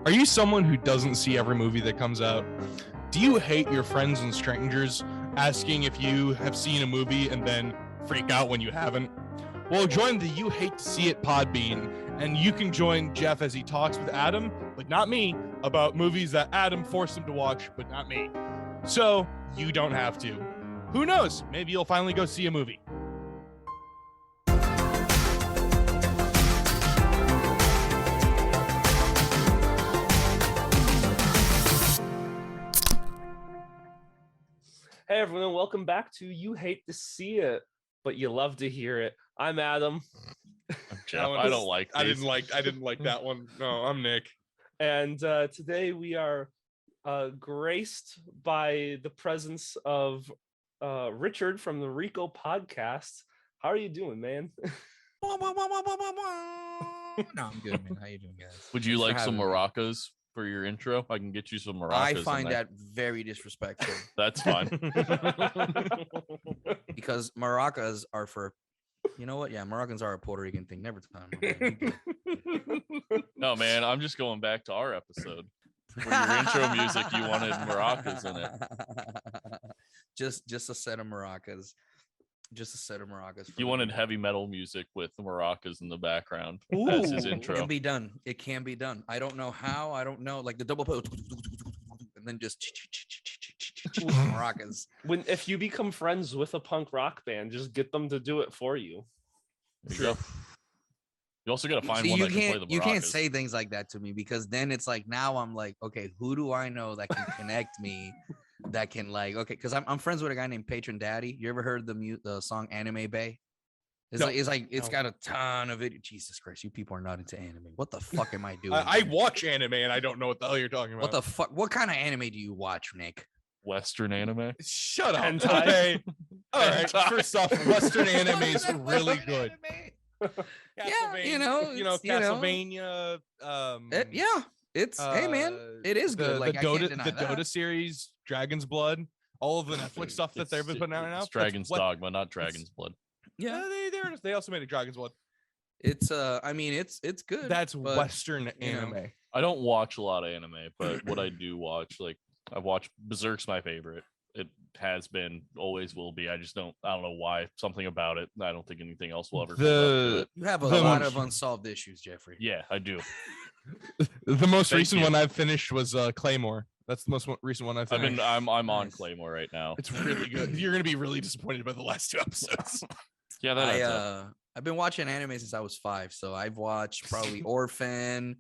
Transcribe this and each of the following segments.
Are you someone who doesn't see every movie that comes out? Do you hate your friends and strangers asking if you have seen a movie and then freak out when you haven't? Well, join the You Hate to See It Podbean, and you can join Jeff as he talks with Adam, but not me, about movies that Adam forced him to watch, but not me. So you don't have to. Who knows? Maybe you'll finally go see a movie. Hey everyone, welcome back to You Hate to See It, but you love to hear it. I'm Adam. I'm Jeff. I don't like these. I didn't like that one. No, I'm Nick. And today we are graced by the presence of Richard from the Rico podcast. How are you doing, man? No, I'm good, man. How you doing, guys? Would you like some maracas for your intro? I can get you some maracas. I find that very disrespectful. That's fine. Because maracas are for, you know what? Yeah, maracas are a Puerto Rican thing. Never time. No, man, I'm just going back to our episode. For your intro music, you wanted maracas in it. Just a set of maracas. Just a set of maracas. You wanted heavy metal music with the maracas in the background. Ooh. That's his It intro. can be done. It can be done. I don't know how. I don't know. Like the double and then just maracas. If you become friends with a punk rock band, just get them to do it for you. There you go. You also got to find See, one you that can play can't the maracas. you can't say things like that to me, because then it's like, now I'm like, okay, who do I know that can connect me? That can, like, okay, because I'm friends with a guy named Patron Daddy. You ever heard the song Anime Bay? It's No. It's got a ton of it. Jesus Christ, you people are not into anime. What the fuck am I doing? I watch anime and I don't know what the hell you're talking about. What the fuck? What kind of anime do you watch, Nick? Western anime. Shut up. Hentai. Okay. All right. Hentai. First off, Western anime is really good. Yeah, you know, Castlevania. Yeah, it's hey man, it is good. The Like, I can't deny the that. Dota series, Dragon's Blood, all of the Netflix stuff that they've been putting out now. It's Dragon's Dogma, not Dragon's Blood. Yeah, They also made a Dragon's Blood. it's I mean, it's good. That's but, Western you know, anime. I don't watch a lot of anime, but what I do watch, like, I watch Berserk's my favorite. It has been, always will be. I don't know why. Something about it. I don't think anything else will ever come up to it. You have a The lot most- of unsolved issues, Jeffrey. Yeah, I do. The most Thank recent you. one I've finished was Claymore. That's the most recent one I've finished. I'm on Nice. Claymore right now. It's really good. You're gonna be really disappointed by the last two episodes. Yeah, that adds up. I've been watching anime since I was 5, so I've watched probably Orphan,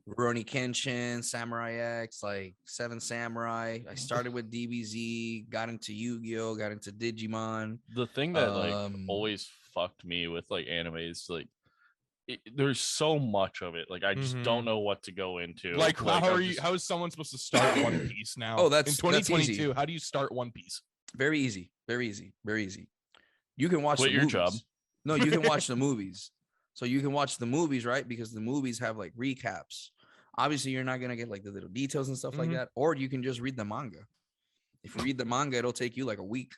Rurouni Kenshin, Samurai X, like 7 Samurai. I started with DBZ, got into Yu-Gi-Oh, got into Digimon. The thing that like um, always fucked me with like anime is like there's so much of it. Like I just Mhm. don't know what to go into. Like, how I'm are you? just- How is someone supposed to start One Piece now? Oh, in that's 2022. easy. How do you start One Piece? Very easy, very easy, very easy. You can watch Quit the your movies. job. No, you can watch the movies. So you can watch the movies, right? Because the movies have like recaps. Obviously, you're not gonna get like the little details and stuff like Mhm. that. Or you can just read the manga. If you read the manga, it'll take you like a week.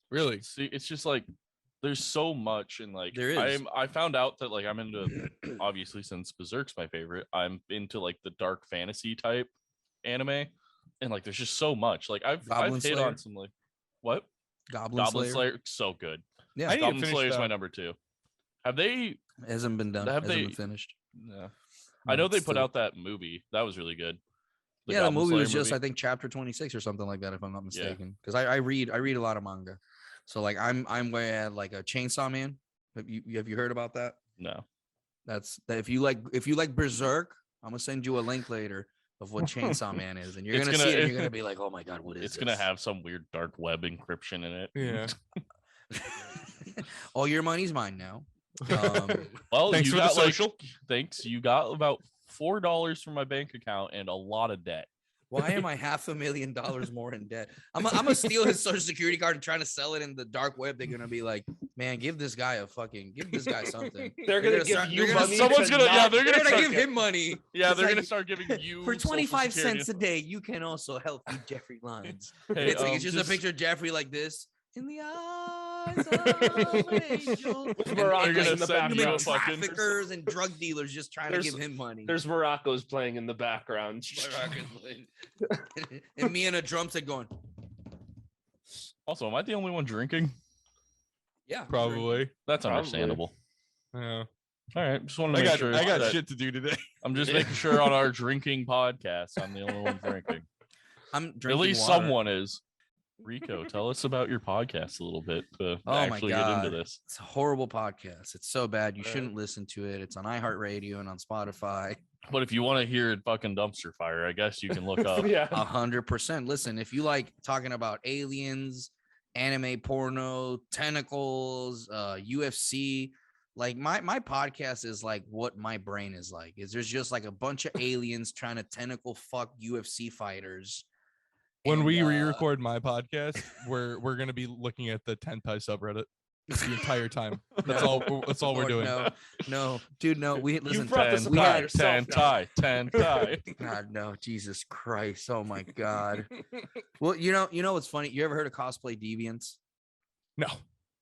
Really? See, it's just like there's so much, and like There is. I found out that like I'm into, obviously since Berserk's my favorite, I'm into like the dark fantasy type anime, and like there's just so much. Like I've Goblin hit Slayer? on some like what Goblin Slayer, so good. Yeah, I need to Goblin finish Slayer is my that. number 2. Have they? hasn't been done. Have Hasn't they- been finished. Yeah. I know they it's put still- out that movie. That was really good. The Goblin movie Slayer was just, I movie. think, chapter 26 or something like that, if I'm not Yeah. mistaken. Because I read a lot of manga. So like I'm way at like a Chainsaw Man. Have you heard about that? No. That's that. If you like Berserk, I'm gonna send you a link later of what Chainsaw Man is, and you're It's gonna gonna- see it. And you're gonna be like, oh my god, what is It's this? gonna have some weird dark web encryption in it. Yeah. All your money's mine now. Well, Thanks you for the got social. Thanks. You got about $4 from my bank account and a lot of debt. Why am I $500,000 more in debt? I'm gonna steal his social security card and trying to sell it in the dark web. They're gonna be like, man, give this guy something. They're gonna give start- you they're gonna- money. someone's to gonna- yeah, not- they're They're gonna start give getting- him money. Yeah, It's they're gonna like, start giving you for Social 25 Security. cents a day. You can also help me, Jeffrey Lines. Hey, It's like it's just a picture of Jeffrey like this, in the eyes of an angel. With And, Morocco's gonna in the send you a background. fucking- traffickers and drug dealers just trying to There's- give him money. There's Morocco's playing in the background. And me and a drum set going, Also, am I the only one drinking? yeah, Probably. That's Probably. understandable. Yeah. All right, just want to I make got sure. I got that- shit to do today. I'm just making sure on our drinking podcast, I'm the only one drinking. I'm At drinking least water. someone is. Rico, tell us about your podcast a little bit to Oh my actually get God. into this. It's a horrible podcast. It's so bad. You Right. shouldn't listen to it. It's on iHeartRadio and on Spotify. But if you want to hear it fucking dumpster fire, I guess you can look up. Yeah. 100%. Listen, if you like talking about aliens, anime porno, tentacles, UFC, like my podcast is like what my brain is like. Is there's just like a bunch of aliens trying to tentacle fuck UFC fighters. When And, we re-record my podcast, we're gonna be looking at the Tentai subreddit the entire time. That's all we're Lord, doing. No, dude, no. We listen. brought this Ten upon tie, yourself ten now. tie, ten tie. God, no, Jesus Christ. Oh my God. Well, you know what's funny? You ever heard of cosplay deviants? No.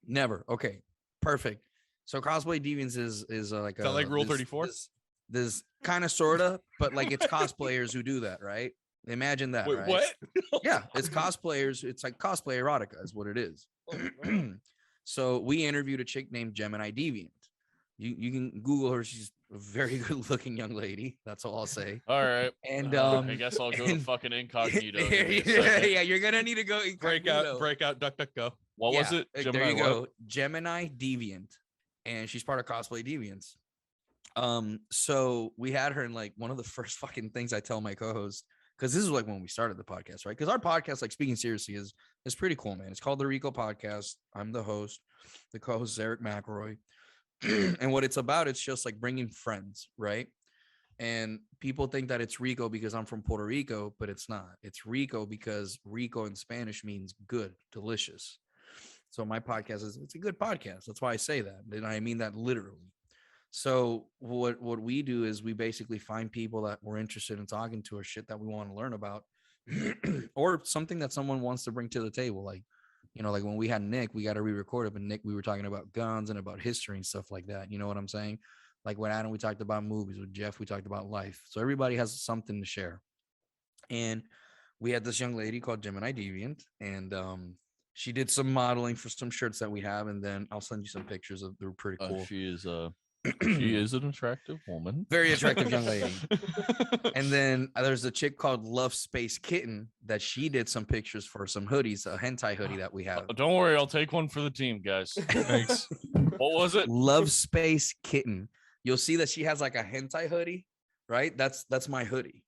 Never. Okay, perfect. So cosplay deviants is like Is that like Rule this- 34? This kind of sorta, but like it's cosplayers who do that, right? Imagine that, Wait, right? what? Yeah, it's cosplayers. It's like cosplay erotica is what it is. Oh, So we interviewed a chick named Gemini Deviant. You can Google her. She's a very good looking young lady. That's all I'll say. All right. And I guess I'll go to and- fucking incognito. yeah, Give me a second. yeah, you're gonna need to go incognito. break out, duck, duck, go. What was Yeah, it? there Gemini you what? go. Gemini Deviant. And she's part of Cosplay Deviants. So we had her in like one of the first fucking things I tell my co-host, because this is like when we started the podcast, right? Because our podcast, like speaking seriously, is pretty cool, man. It's called the Rico Podcast. I'm the host. The co-host is Eric McElroy. And what it's about, it's just like bringing friends, right? And people think that it's Rico because I'm from Puerto Rico, but it's not. It's Rico because Rico in Spanish means good, delicious. So my podcast it's a good podcast. That's why I say that. And I mean that literally. So what we do is we basically find people that we're interested in talking to or shit that we want to learn about or something that someone wants to bring to the table. Like, you know, like when we had Nick, we got to re-record it, but Nick, we were talking about guns and about history and stuff like that. You know what I'm saying? Like with Adam, we talked about movies. With Jeff, we talked about life. So everybody has something to share. And we had this young lady called Gemini Deviant, and she did some modeling for some shirts that we have, and then I'll send you some pictures of. They're pretty cool. She is an attractive woman. Very attractive young lady. And then there's a chick called Love Space Kitten that she did some pictures for some hoodies, a hentai hoodie that we have. Don't worry, I'll take one for the team, guys. Thanks. What was it? Love Space Kitten. You'll see that she has like a hentai hoodie, right? That's my hoodie.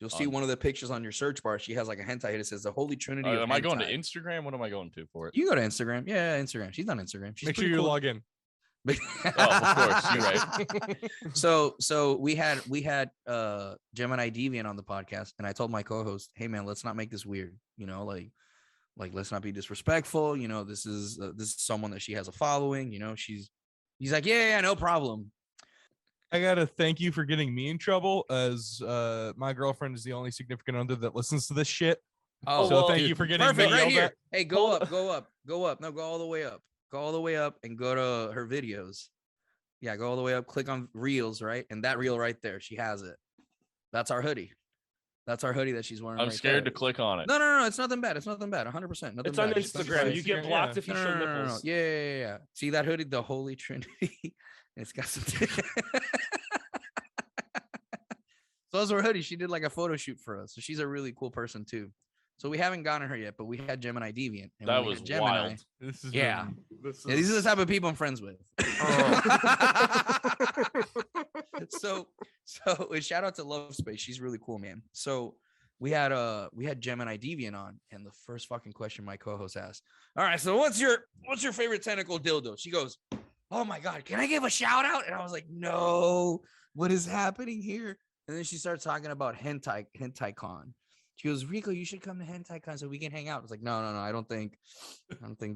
You'll see one of the pictures on your search bar. She has like a hentai hoodie. It says the Holy Trinity. Of Am I going to hentai. Instagram? What am I going to for it? You go to Instagram. Yeah, Instagram. She's on Instagram. She's Make sure pretty you cool. log in. Oh, of course, you're right. So we had Gemini Deviant on the podcast, and I told my co-host, hey man, let's not make this weird, you know, like let's not be disrespectful, you know, this is someone that she has a following, you know, he's like, yeah, no problem. I gotta thank you for getting me in trouble, as my girlfriend is the only significant other that listens to this shit. Oh, So well, thank you for getting perfect, me right yelled here. at. Hey, go up. No, go all the way up. Go all the way up and go to her videos. Yeah, go all the way up. Click on reels, right? And that reel right there, she has it. That's our hoodie. That's our hoodie that she's wearing. I'm right scared there. to click on it. No. It's nothing bad. It's nothing bad. 100%. Nothing It's on bad. It's nothing Instagram. bad. You get Instagram, blocked yeah. if you show nipples. Yeah. See that hoodie, the Holy Trinity. It's got some. So those were hoodies. She did like a photo shoot for us. So she's a really cool person too. So we haven't gotten her yet, but we had Gemini Deviant. And That when we was had Gemini, wild. This is Yeah. This Yeah, these are the type of people I'm friends with. so shout out to Love Space. She's really cool, man. So we had Gemini Deviant on, and the first fucking question my co-host asked, all right, so what's your favorite tentacle dildo? She goes, oh my God, can I give a shout out? And I was like, no, what is happening here? And then she starts talking about hentai con. She goes, Rico, you should come to hentai con so we can hang out. I was like, no, I don't think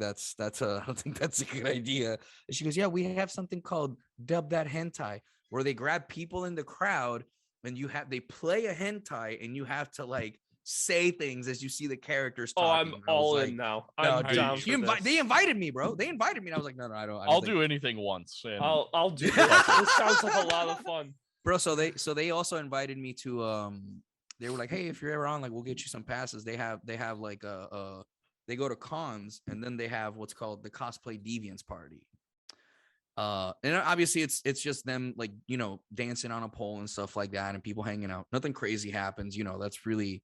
that's a good idea. And she goes, yeah, we have something called Dub That Hentai, where they grab people in the crowd and they play a hentai and you have to like say things as you see the characters Oh, talking. I'm And I was all like, in now. no, I'm dude, down for this. they invited me, bro. They invited me. And I was like, no, I don't. I'll do anything once. And I'll do this. This sounds like a lot of fun. bro. So they also invited me to they were like, hey, if you're ever on, like, we'll get you some passes. They have like they go to cons, and then they have what's called the Cosplay Deviants party. And obviously it's just them, like, you know, dancing on a pole and stuff like that, and people hanging out. Nothing crazy happens, you know. That's really,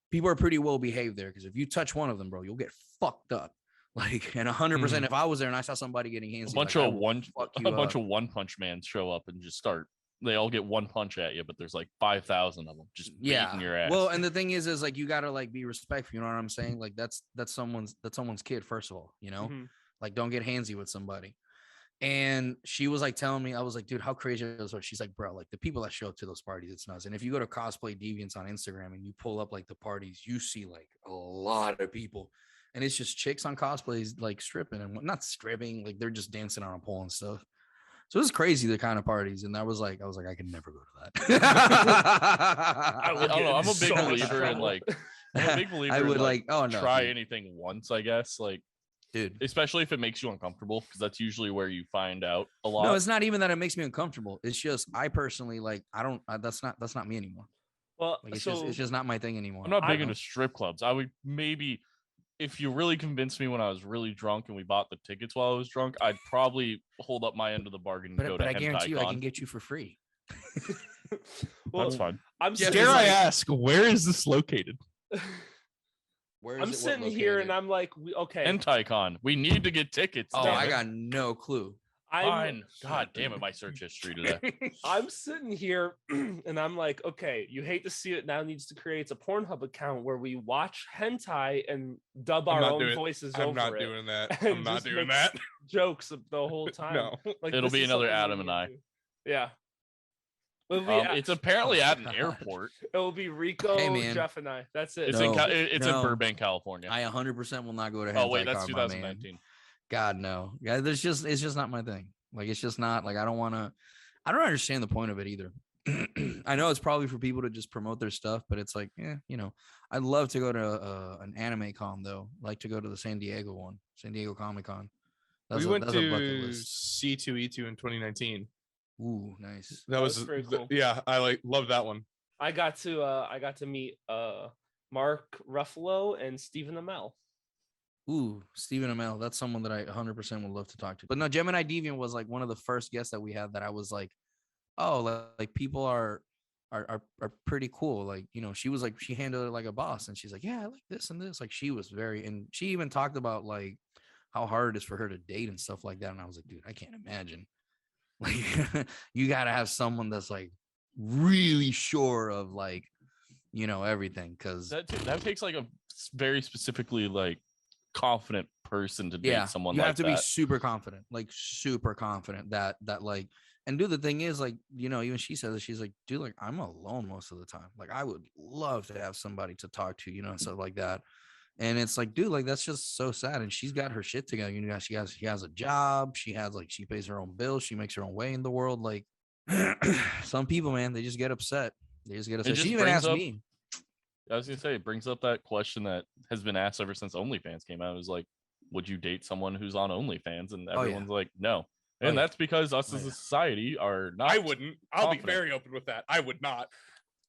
people are pretty well behaved there, because if you touch one of them, bro, you'll get fucked up. Like, and 100%, if I was there and I saw somebody getting handsy, a bunch like, of one punch mans show up and just start. They all get one punch at you, but there's like 5,000 of them just beating your ass. Well, and the thing is like, you gotta like be respectful. You know what I'm saying? Like, that's someone's kid, first of all. You know, like, don't get handsy with somebody. And she was like telling me, I was like, dude, how crazy is it? She's like, bro, like, the people that show up to those parties, it's nuts. And if you go to Cosplay Deviants on Instagram and you pull up like the parties, you see like a lot of people, and it's just chicks on cosplays, like stripping, and not stripping, like they're just dancing on a pole and stuff. So it's crazy, the kind of parties. And I was like, I could never go to that. I don't know. I'm a big believer in like, I'm a big believer I would in, like, oh no, try dude. anything once, I guess. Like, Dude, especially if it makes you uncomfortable, because that's usually where you find out a lot. no, it's not even that it makes me uncomfortable. It's just, I personally, like, I don't, that's not me anymore. Well, Like, it's so just not my thing anymore. I'm not big into strip clubs. I would maybe, if you really convinced me when I was really drunk and we bought the tickets while I was drunk, I'd probably hold up my end of the bargain and go but to I guarantee you, I HentaiCon. can get you for free. well, That's fine. I'm Yeah, Dare sitting, I ask, where is this located? Where I'm sitting here and I'm like, okay, HentaiCon. We need to get tickets. Oh, damn I it. got no clue. Fine. God damn it, my search history today. I'm sitting here and I'm like, okay, you hate to see it, now needs to create a Pornhub account where we watch hentai and dub our own voices over I'm not it. doing that. and I'm not just doing make that. Jokes the whole time. No. Like, It'll this be is another something we Adam and need to I. do. Yeah. It'll be, It's apparently at an airport. it will be Rico, Hey, man. Jeff, and I. That's it. It's No, in no. Burbank, California. I 100% will not go to. Oh wait, that's HentaiCon, my man. 2019. God no. Yeah, it's just not my thing. Like, it's just not, like, I don't understand the point of it either. I know it's probably for people to just promote their stuff, but it's like, yeah, you know, I'd love to go to an anime con though. Like to go to the San Diego one, San Diego Comic Con. We went that's a bucket to list. C2E2 in 2019. Ooh, nice. That was very cool. Yeah, I love that one. I got to meet Mark Ruffalo and Stephen Amell. Ooh, Stephen Amell. That's someone that I 100% would love to talk to. But no, Gemini Deviant was like one of the first guests that we had that I was like, oh, like people are pretty cool. Like, you know, she was like, she handled it like a boss, and she's like, yeah, I like this and this. Like, she was very, and she even talked about like how hard it is for her to date and stuff like that. And I was like, dude, I can't imagine. Like, you got to have someone that's like really sure of, like, you know, everything, because That takes like a very specifically like confident person to date someone you like have to that. be super confident that like, and dude, the thing is, like, you know, even she says it, she's like, dude, like, I'm alone most of the time. Like, I would love to have somebody to talk to, you know, and stuff like that. And it's like, dude, like, that's just so sad. And she's got her shit together. You know, she has a job. She has, like, she pays her own bills. She makes her own way in the world. Like, some people, man, they just get upset. They just get upset. just She even brings asked up- me. I was gonna say, it brings up that question that has been asked ever since OnlyFans came out. It was like, would you date someone who's on OnlyFans? And Oh, yeah. everyone's like, no. Oh, And yeah. that's because us Oh, as a yeah. society are not. I wouldn't. I'll confident. be very open with that. I would not.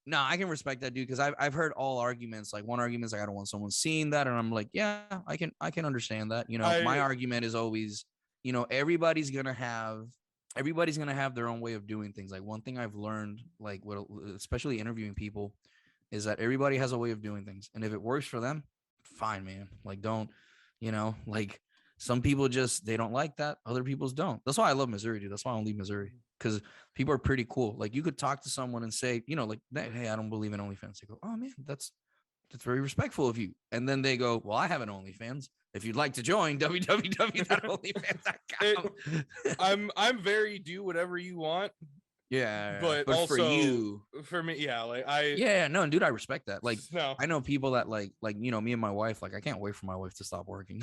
No, I can respect that, dude, because I've heard all arguments. Like, one argument is like, I don't want someone seeing that, and I'm like, yeah, I can understand that. You know, my argument is always, you know, everybody's gonna have their own way of doing things. Like, one thing I've learned, like, what, especially interviewing people, is that everybody has a way of doing things, and if it works for them, fine, man. Like, don't, you know, like, some people just, they don't like that, other people's don't. That's why I love Missouri, dude. That's why I don't leave Missouri, because people are pretty cool. Like, you could talk to someone and say, you know, like, hey, I don't believe in OnlyFans. They go, oh man, that's very respectful of you. And then they go, well, I have an OnlyFans. If you'd like to join, www.onlyfans.com. I'm very do whatever you want. Yeah, But for also, you, for me, yeah, like yeah, no, dude, I respect that. Like, no. I know people that like, you know, me and my wife, like, I can't wait for my wife to stop working.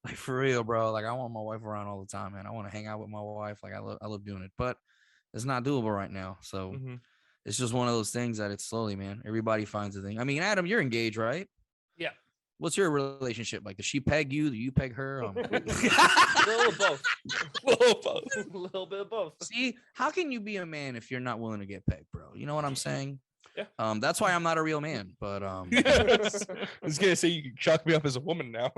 Like, for real, bro. Like, I want my wife around all the time, man. I want to hang out with my wife. Like, I love doing it, but it's not doable right now. So it's just one of those things that it's slowly, man. Everybody finds a thing. I mean, Adam, you're engaged, right? Yeah. What's your relationship like? Does she peg you? Do you peg her? A little of both. A little bit of both. See, how can you be a man if you're not willing to get pegged, bro? You know what I'm saying? Yeah. That's why I'm not a real man. But Yes. I was gonna say you can chalk me up as a woman now.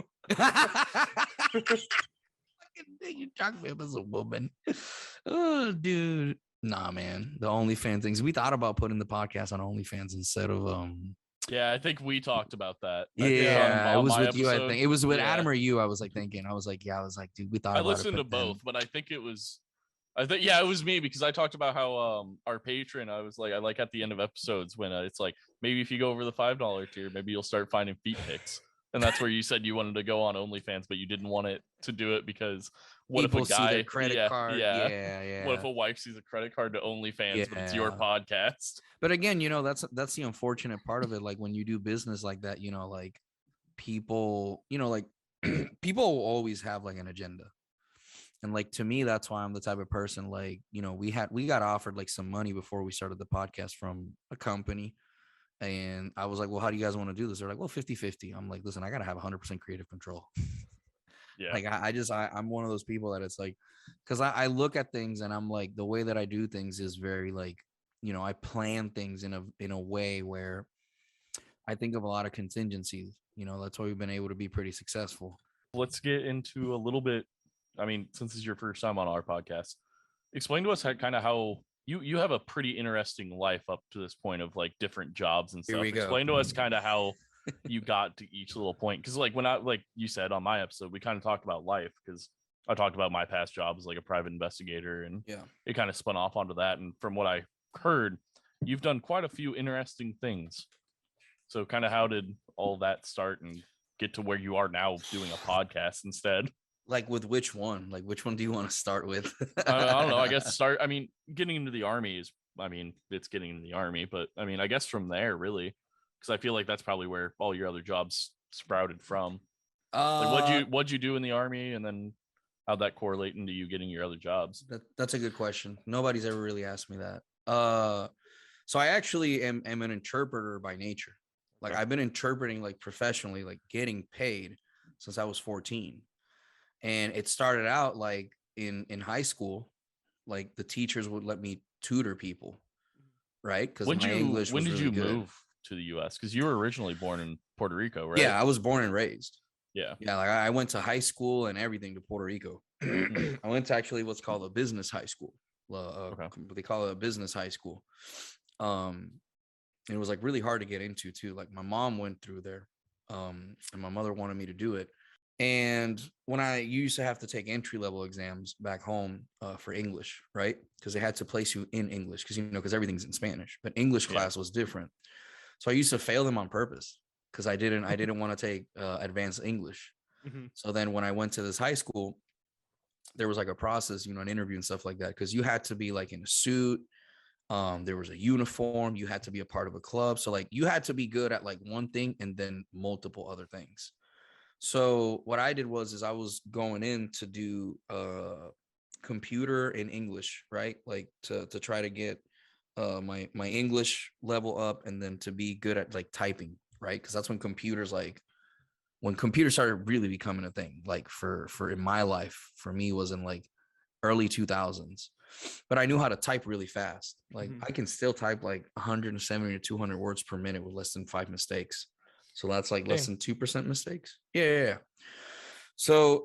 You chalk me up as a woman. Oh, dude. Nah, man. The OnlyFans things. We thought about putting the podcast on OnlyFans instead of Yeah, I think we talked about that. Yeah, it was my with you. I episode. think it was with Yeah. Adam or you. I was like thinking. I was like, dude, we thought. I about listened it, to both, but I think it was. It was me because I talked about how our patron. I was like, I like at the end of episodes when it's like maybe if you go over the $5 tier, maybe you'll start finding feet pics, and that's where you said you wanted to go on OnlyFans, but you didn't want it to do it because what people if a guy see their credit card? Yeah. What if a wife sees a credit card to OnlyFans, but it's your Yeah. podcast? But again, that's the unfortunate part of it. Like when you do business like that, like people, like people will always have like an agenda. And like to me, that's why I'm the type of person like, we got offered like some money before we started the podcast from a company. And I was like, well, how do you guys want to do this? They're like, well, 50-50. I'm like, listen, I got to have 100% creative control. Yeah. Like I'm one of those people that it's like, because I look at things and I'm like, the way that I do things is very like, I plan things in a way where I think of a lot of contingencies. That's why we've been able to be pretty successful. Let's get into a little bit. I mean, since this is your first time on our podcast, explain to us how you have a pretty interesting life up to this point of like different jobs and Here stuff. we go. Explain to us kind of how you got to each little point. Because like when like you said on my episode, we kind of talked about life because I talked about my past job as like a private investigator, and it kind of spun off onto that. And from what I heard, you've done quite a few interesting things. So kind of how did all that start and get to where you are now doing a podcast instead? Like with which one? Like which one do you want to start with? I don't know. I guess getting into the army is, it's getting into the army, but I guess from there really, because I feel like that's probably where all your other jobs sprouted from. Like what'd you do in the army, and then how'd that correlate into you getting your other jobs? That's a good question. Nobody's ever really asked me that. So I actually am an interpreter by nature. Like I've been interpreting like professionally, like getting paid since I was 14. And it started out like in high school, like the teachers would let me tutor people, right? Because my English was really good. When did you move to the U.S.? Because you were originally born in Puerto Rico, right? Yeah, I was born and raised. Yeah. Like I went to high school and everything to Puerto Rico. I went to actually what's called a business high school. They call it a business high school. And it was like really hard to get into too. Like my mom went through there, and my mother wanted me to do it. And when I used to have to take entry-level exams back home for English, right? Because they had to place you in English because everything's in Spanish, but English class was different. So I used to fail them on purpose because I didn't want to take advanced English. Mm-hmm. So then when I went to this high school, there was like a process, an interview and stuff like that, because you had to be like in a suit. There was a uniform. You had to be a part of a club. So like you had to be good at like one thing and then multiple other things. So what I did was I was going in to do computer and English, right? Like to try to get my English level up, and then to be good at like typing, right? Because that's when computers started really becoming a thing. Like for in my life, for me, was in like early 2000s. But I knew how to type really fast. Like I can still type like 170 to 200 words per minute with less than 5 mistakes. So that's like less than 2% mistakes. Yeah. So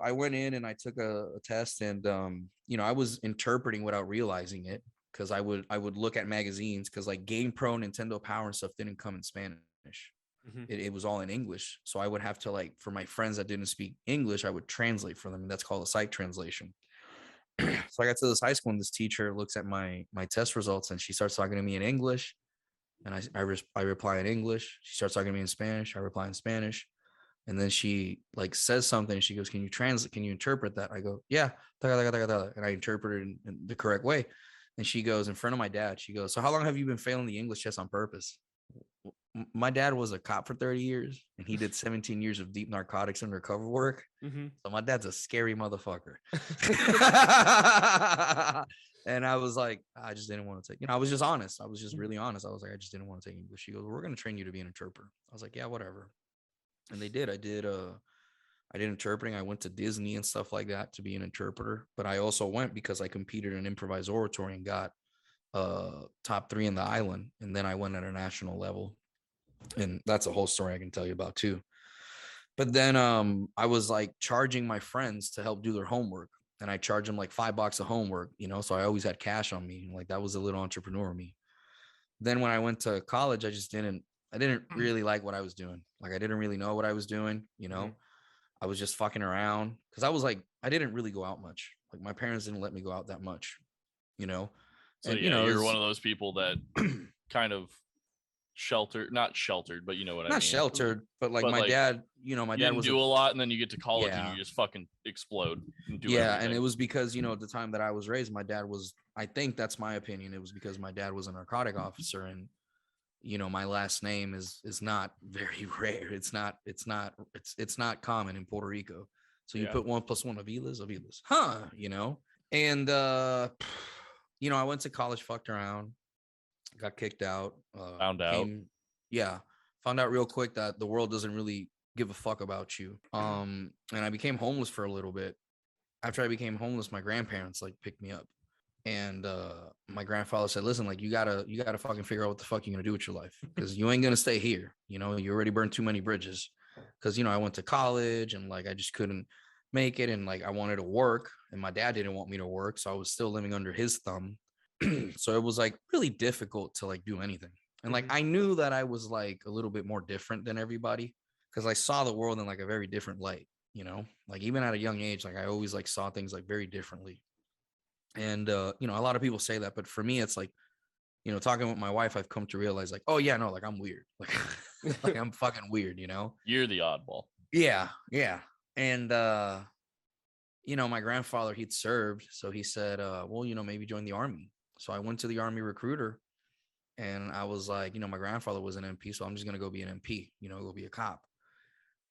I went in and I took a test, and I was interpreting without realizing it, because I would look at magazines, because like Game Pro, Nintendo Power and stuff didn't come in Spanish. Mm-hmm. It was all in English. So I would have to, like, for my friends that didn't speak English, I would translate for them, and that's called a sight translation. So I got to this high school, and this teacher looks at my test results, and she starts talking to me in English. And I reply in English. She starts talking to me in Spanish. I reply in Spanish. And then she like says something. She goes, "Can you translate? Can you interpret that?" I go, "Yeah." And I interpret it in the correct way. And she goes, in front of my dad, she goes, "So how long have you been failing the English test on purpose?" my dad was a cop for 30 years and he did 17 years of deep narcotics undercover work. Mhm. So my dad's a scary motherfucker. And I was like, I just didn't want to take, I was just honest. I was just really honest. I was like, I just didn't want to take English. She goes, we're going to train you to be an interpreter. I was like, yeah, whatever. And they did. I did interpreting. I went to Disney and stuff like that to be an interpreter. But I also went because I competed in improvised oratory and got top 3 in the island. And then I went at a national level. And that's a whole story I can tell you about too. But then I was like charging my friends to help do their homework. And I charged them like $5 of homework, so I always had cash on me. Like that was a little entrepreneur of me. Then when I went to college, I didn't really like what I was doing. Like I didn't really know what I was doing, I was just fucking around because I was like, I didn't really go out much. Like my parents didn't let me go out that much, So and, yeah, you're one of those people that kind of not sheltered, but you know what I mean. Not sheltered, but like my dad, my dad was do a lot, and then you get to college and Yeah. you just fucking explode and do yeah, everything. and it was because at the time that I was raised, my dad was. I think that's my opinion. It was because my dad was a narcotic officer, and my last name is not very rare. It's not common in Puerto Rico. So you put 1 + 1 Avila's, huh? And I went to college, fucked around, got kicked out. Found out. Found out real quick that the world doesn't really give a fuck about you. And I became homeless for a little bit. After I became homeless, my grandparents like picked me up. And my grandfather said, listen, like you gotta fucking figure out what the fuck you're gonna do with your life. Because you ain't gonna stay here. You already burned too many bridges. Because I went to college and like I just couldn't make it. And like I wanted to work and my dad didn't want me to work. So I was still living under his thumb. So it was like really difficult to like do anything. And like I knew that I was like a little bit more different than everybody because I saw the world in like a very different light, like even at a young age, like I always like saw things like very differently. And a lot of people say that, but for me, it's like, talking with my wife, I've come to realize like, oh yeah, no, like I'm weird. Like, like I'm fucking weird, You're the oddball. Yeah. Yeah. And my grandfather, he'd served. So he said, well, maybe join the army. So I went to the army recruiter and I was like, my grandfather was an MP, so I'm just going to go be an MP, go be a cop.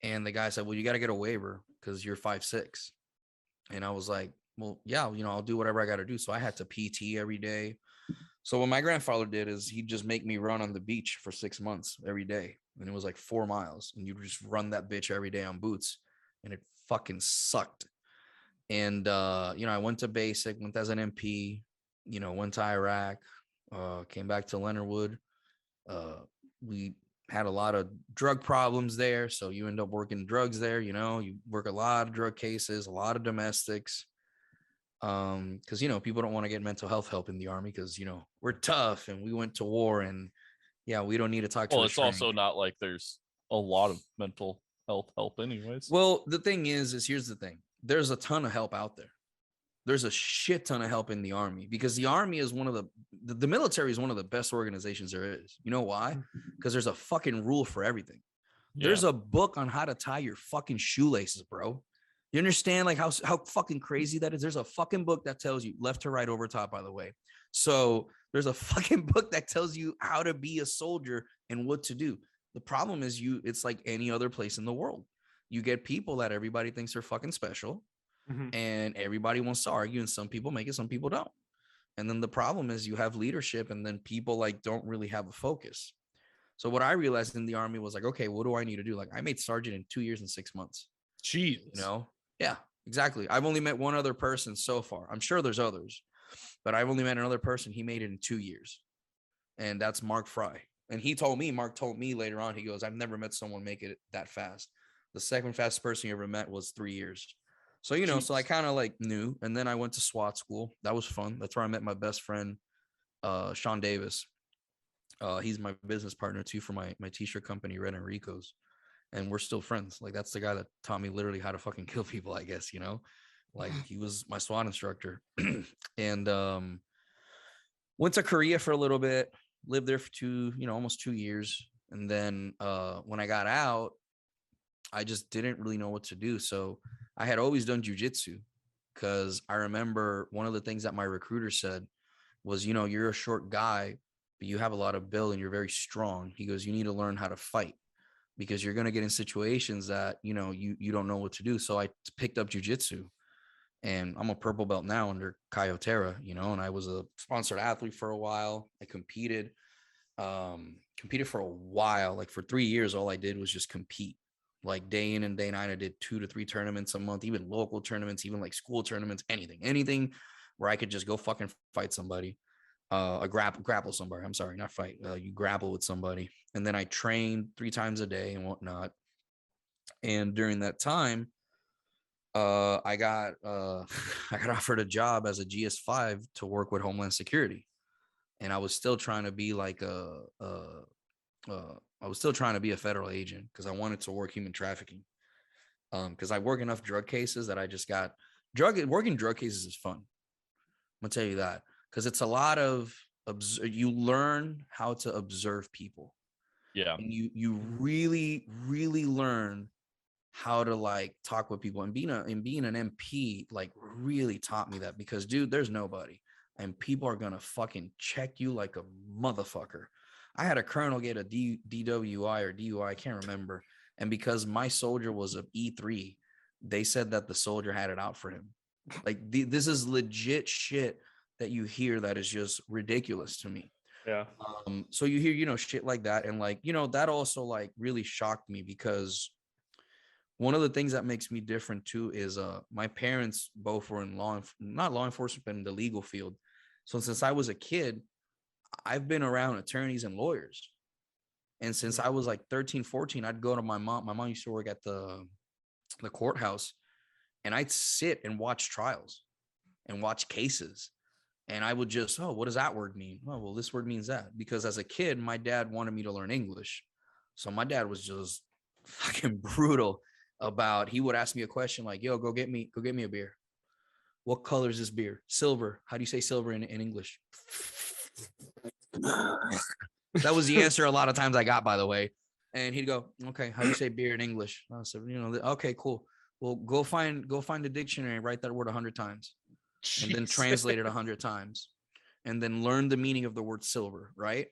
And the guy said, well, you got to get a waiver because you're 5'6". And I was like, well, yeah, I'll do whatever I got to do. So I had to PT every day. So what my grandfather did is he'd just make me run on the beach for 6 months every day. And it was like 4 miles. And you just run that bitch every day on boots. And it fucking sucked. And, I went to basic, went as an MP, went to Iraq, came back to Leonardwood. We had a lot of drug problems there. So you end up working drugs there, you work a lot of drug cases, a lot of domestics. Because people don't want to get mental health help in the army because we're tough and we went to war and we don't need to talk to Well, it's also not like there's a lot of mental health help anyways. Well, the thing is here's the thing. There's a ton of help out there. There's a shit ton of help in the army because the army is one of the military is one of the best organizations there is. You know why? Because there's a fucking rule for everything. Yeah. There's a book on how to tie your fucking shoelaces, bro. You understand like how fucking crazy that is? There's a fucking book that tells you left to right over top, by the way. So there's a fucking book that tells you how to be a soldier and what to do. The problem is it's like any other place in the world. You get people that everybody thinks are fucking special and everybody wants to argue and some people make it, some people don't. And then the problem is you have leadership and then people like don't really have a focus. So what I realized in the army was like, okay, what do I need to do? Like I made sergeant in 2 years and 6 months. Jeez. Yeah, exactly. I've only met one other person so far. I'm sure there's others, but I've only met another person. He made it in 2 years. And that's Mark Fry. And Mark told me later on, he goes, I've never met someone make it that fast. The second fastest person you ever met was 3 years. So, Jeez. So I kind of like knew. And then I went to SWAT school. That was fun. That's where I met my best friend, Sean Davis. He's my business partner too for my t-shirt company, Red and Rico's. And we're still friends. Like that's the guy that taught me literally how to fucking kill people, I guess, like he was my SWAT instructor. And went to Korea for a little bit, lived there for almost 2 years. And then when I got out, I just didn't really know what to do. So I had always done jujitsu because I remember one of the things that my recruiter said was, you're a short guy but you have a lot of build and you're very strong. He goes, you need to learn how to fight because you're going to get in situations that, you know, you don't know what to do. So I picked up jujitsu, and I'm a purple belt now under Kayotera, you know, and I was a sponsored athlete for a while. I competed for a while. Like for 3 years, all I did was just compete. Like day in and day out, I did 2 to 3 tournaments a month, even local tournaments, even like school tournaments, anything where I could just go fucking fight somebody, grapple somebody. I'm sorry, not fight. You grapple with somebody. And then I trained 3 times a day and whatnot. And during that time, I got offered a job as a GS5 to work with Homeland Security, and I was still trying to be like I was still trying to be a federal agent because I wanted to work human trafficking. Because I work enough drug cases that I just got working drug cases is fun. I'm gonna tell you that, because it's a lot of you learn how to observe people. Yeah. And you really learn how to like talk with people, and being an MP like really taught me that, because dude, there's nobody, and people are gonna fucking check you like a motherfucker. I had a colonel get a DWI or DUI, I can't remember, and because my soldier was a E3, they said that the soldier had it out for him. Like this is legit shit that you hear that is just ridiculous to me. Yeah. So you hear, you know, shit like that, and like, you know, that also like really shocked me, because one of the things that makes me different too is my parents both were in not law enforcement, but in the legal field. So since I was a kid, I've been around attorneys and lawyers. And since I was like 13, 14, I'd go to my mom. My mom used to work at the courthouse, and I'd sit and watch trials and watch cases. And I would just, oh, what does that word mean? Oh, well, this word means that. Because as a kid, my dad wanted me to learn English. So my dad was just fucking brutal about, he would ask me a question like, yo, go get me a beer. What color is this beer? Silver. How do you say silver in English? That was the answer a lot of times I got, by the way. And he'd go, okay, how do you say beer in English? I said, you know, okay, cool. Well, go find the dictionary and write that word 100 times. Jeez. And then translate it 100 times. And then learn the meaning of the word silver, right?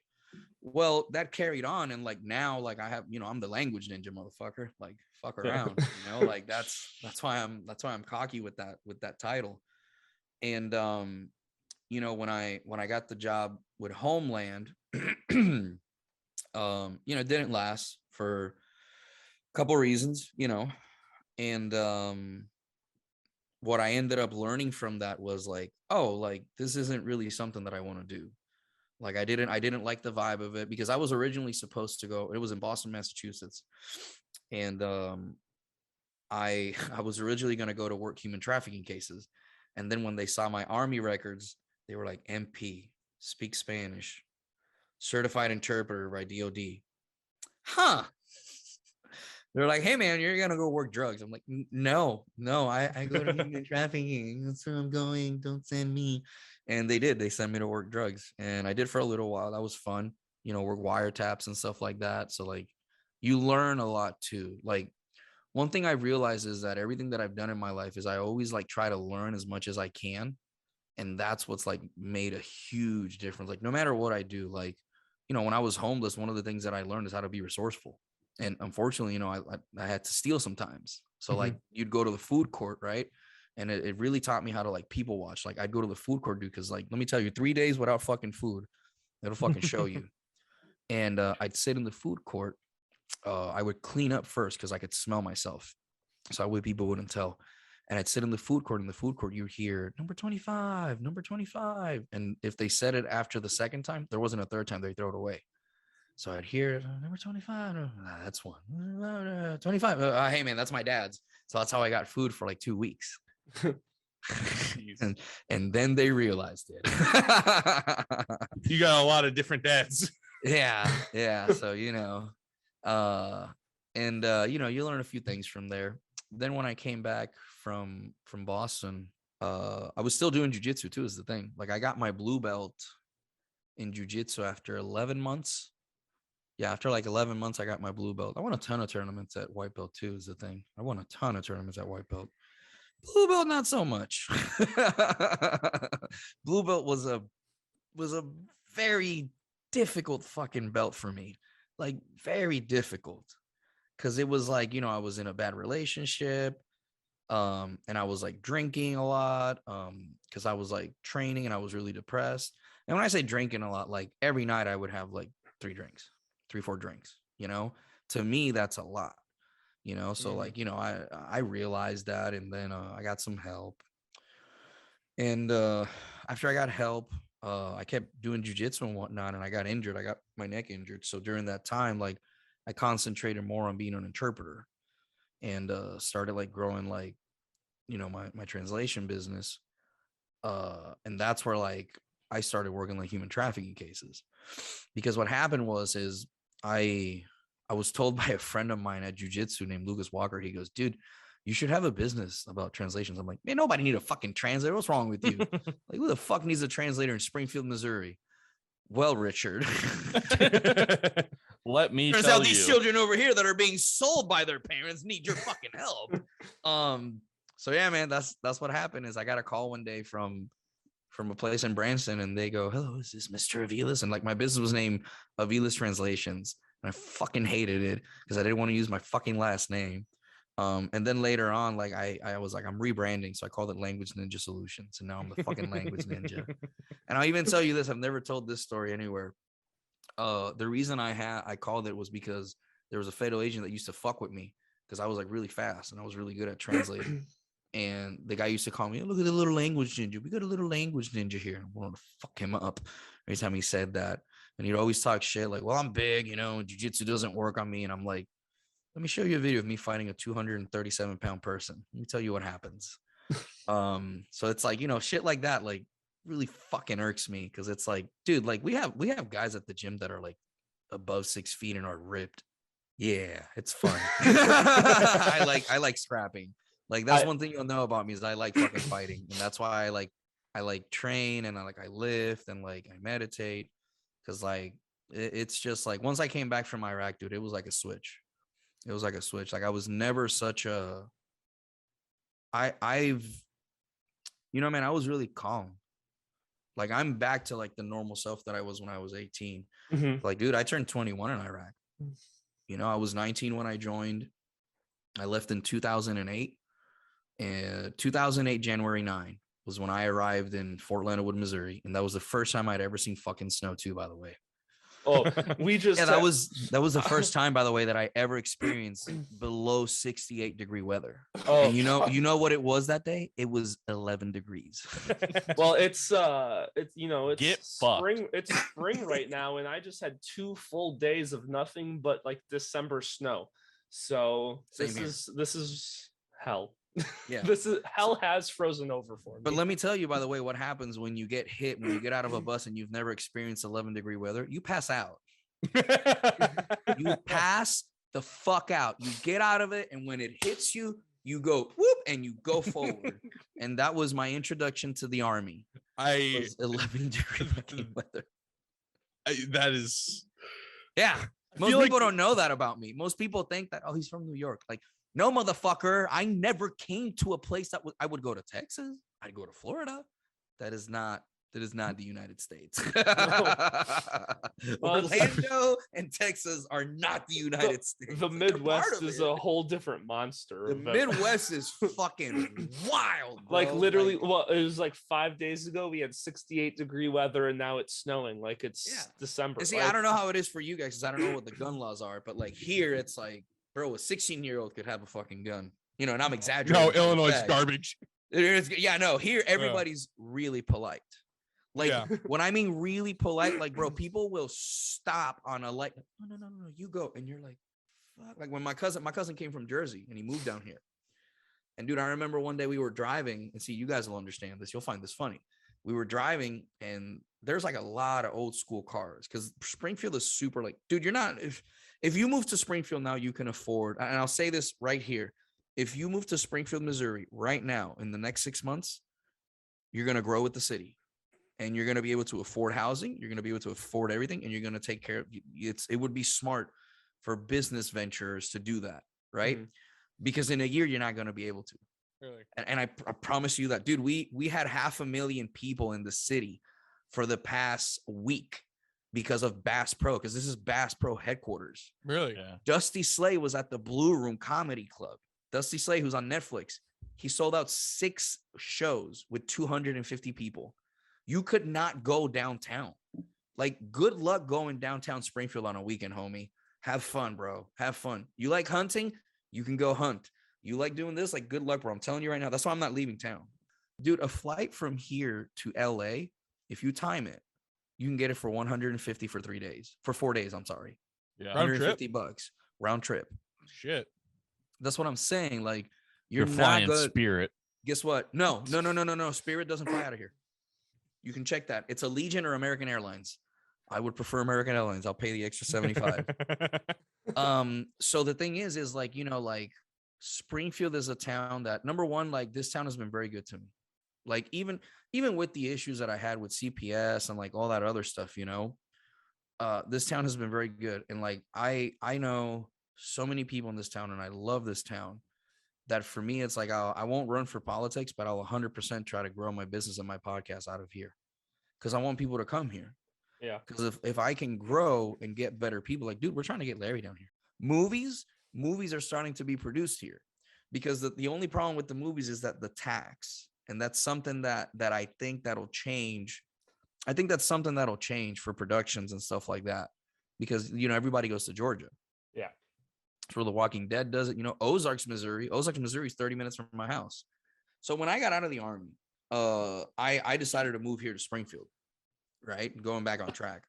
Well, that carried on. And like now, like I have, you know, I'm the language ninja, motherfucker. Like fuck around, you know, like that's why I'm cocky with that title. And you know, when I got the job with Homeland, you know, it didn't last for a couple reasons, you know. And what I ended up learning from that was like, oh, like this isn't really something that I want to do. Like I didn't like the vibe of it, because I was originally supposed to go, it was in Boston, Massachusetts. And I was originally going to go to work human trafficking cases. And then when they saw my Army records, they were like, MP, speak Spanish, certified interpreter by DOD. Huh. They're like, hey man, you're gonna go work drugs. I'm like, no, I go to human trafficking. That's where I'm going. Don't send me. And they did. They sent me to work drugs, and I did for a little while. That was fun. You know, work wiretaps and stuff like that. So like, you learn a lot too. Like, one thing I realized is that everything that I've done in my life is I always like try to learn as much as I can, and that's what's like made a huge difference. Like, no matter what I do, like, you know, when I was homeless, one of the things that I learned is how to be resourceful. And unfortunately, you know, I had to steal sometimes. So like you'd go to the food court, right? And it really taught me how to like people watch. Like I'd go to the food court, dude, because like, let me tell you, 3 days without fucking food, it'll fucking show you. And I'd sit in the food court. I would clean up first because I could smell myself. So I would, people wouldn't tell. And I'd sit in the food court. In the food court, you hear number 25, number 25. And if they said it after the second time, there wasn't a third time, they throw it away. So I'd hear number 25. That's one. 25. Hey man, that's my dad's. So that's how I got food for like 2 weeks. and then they realized it. You got a lot of different dads. Yeah. So, you know, you know, you learn a few things from there. Then when I came back from Boston, I was still doing jujitsu too, is the thing. Like I got my blue belt in jujitsu after 11 months. Yeah, after like 11 months, I got my blue belt. I won a ton of tournaments at white belt too, is the thing. I won a ton of tournaments at white belt. Blue belt, not so much. Blue belt was a very difficult fucking belt for me, like very difficult, because it was like, I was in a bad relationship, and I was like drinking a lot, because I was like training and I was really depressed. And when I say drinking a lot, like every night I would have like 4 drinks, to me that's a lot, so like, I realized that, and then I got some help. And after I got help, I kept doing jujitsu and whatnot, and I got injured. I got my neck injured. So during that time, like I concentrated more on being an interpreter, and started like growing like, my translation business. And that's where like I started working like human trafficking cases, because what happened is I was told by a friend of mine at jujitsu named Lucas Walker. He goes, dude, you should have a business about translations. I'm like, man, nobody need a fucking translator. What's wrong with you? Like, who the fuck needs a translator in Springfield, Missouri? Well, Richard, let me turns tell out these you. children over here that are being sold by their parents need your fucking help. So yeah, man, that's what happened. Is I got a call one day from a place in Branson, and they go, hello, is this Mr. Avilas? And like my business was named Avilas Translations, and I fucking hated it because I didn't want to use my fucking last name. And then later on, like I was like, I'm rebranding, so I called it Language Ninja Solutions, and now I'm the fucking Language Ninja. And I'll even tell you this: I've never told this story anywhere. The reason I called it was because there was a federal agent that used to fuck with me because I was like really fast and I was really good at translating. And the guy used to call me, look at the little language ninja. We got a little language ninja here. And I wanted to fuck him up every time he said that. And he'd always talk shit like, well, I'm big, jiu-jitsu doesn't work on me. And I'm like, let me show you a video of me fighting a 237-pound person. Let me tell you what happens. So it's like, shit like that, like really fucking irks me, because it's like, dude, like we have guys at the gym that are like above 6 feet and are ripped. Yeah, it's fun. I like scrapping. Like that's one thing you'll know about me is I like fucking fighting, and that's why I like train, and I lift, and like I meditate, because like it's just like once I came back from Iraq, dude, it was like a switch. It was like a switch. Like I was never such a I've man, I was really calm. Like I'm back to like the normal self that I was when I was 18. Mm-hmm. Like, dude, I turned 21 in Iraq. I was 19 when I joined. I left in 2008. And 2008, January 9 was when I arrived in Fort Leonard Wood, Missouri. And that was the first time I'd ever seen fucking snow too, by the way. Oh, we just yeah, that was the first time, by the way, that I ever experienced below 68-degree weather. Oh, and you know what it was that day? It was 11 degrees. Well, it's Get spring. fucked. It's spring right now, and I just had 2 full days of nothing but like December snow. So Same this is hell. Yeah. This is hell has frozen over for me. But let me tell you, by the way, what happens when you get hit, when you get out of a bus and you've never experienced 11-degree weather, you pass out. You pass the fuck out. You get out of it, and when it hits you, you go whoop and you go forward. And that was my introduction to the army. It was 11-degree fucking weather. That is, yeah. Most people don't know that about me. Most people think that, oh, he's from New York. Like, no, motherfucker. I never came to a place that I would go to Texas. I'd go to Florida. That is not the United States. Orlando and Texas are not the United States. The Midwest is a whole different monster. The Midwest is fucking wild, bro. Like literally, well, it was like 5 days ago we had 68-degree weather, and now it's snowing. Like it's December. And see, like, I don't know how it is for you guys because I don't know what the gun laws are, but like here, it's like, bro, a 16-year-old could have a fucking gun. And I'm exaggerating. no, Illinois is garbage. Here everybody's really polite. Like when I mean really polite, like, bro, people will stop on a like, no, you go. And you're like, fuck. Like when my cousin came from Jersey and he moved down here. And dude, I remember one day we were driving, and see, you guys will understand this. You'll find this funny. We were driving, and there's like a lot of old school cars because Springfield is super like, dude, you're not, if you move to Springfield now, you can afford, and I'll say this right here. If you move to Springfield, Missouri right now in the next 6 months, you're going to grow with the city. And you're going to be able to afford housing. You're going to be able to afford everything. And you're going to take care of it would be smart for business ventures to do that. Right. Mm-hmm. Because in a year, you're not going to be able to. Really? And I promise you that, dude, we had 500,000 people in the city for the past week. because of Bass Pro, because this is Bass Pro headquarters. Really? Yeah. Dusty Slay was at the Blue Room Comedy Club. Dusty Slay, who's on Netflix, he sold out 6 shows with 250 people. You could not go downtown. Like, good luck going downtown Springfield on a weekend, homie. Have fun, bro. Have fun. You like hunting? You can go hunt. You like doing this? Like, good luck, bro. I'm telling you right now. That's why I'm not leaving town. Dude, a flight from here to LA, if you time it, you can get it for 150 for 3 days. For 4 days, I'm sorry. Yeah. Round trip? $150 round trip. Shit. That's what I'm saying. Like, You're not flying good. Spirit. Guess what? No. Spirit doesn't fly out of here. You can check that. It's Allegiant or American Airlines. I would prefer American Airlines. I'll pay the extra 75. So the thing is like, you know, like Springfield is a town that, number one, like this town has been very good to me. Like even with the issues that I had with CPS and like all that other stuff, you know, this town has been very good. And like, I know so many people in this town and I love this town that for me, it's like, I won't run for politics, but I'll 100% try to grow my business and my podcast out of here. Cause I want people to come here. Yeah. Because if I can grow and get better people, like, dude, we're trying to get Larry down here. Movies are starting to be produced here, because the only problem with the movies is that the tax, and that's something that I think that'll change. I think that's something that'll change for productions and stuff like that, because, you know, everybody goes to Georgia. Yeah. It's where The Walking Dead does it. You know, Ozarks, Missouri is 30 minutes from my house. So when I got out of the army, I decided to move here to Springfield. Right. Going back on track.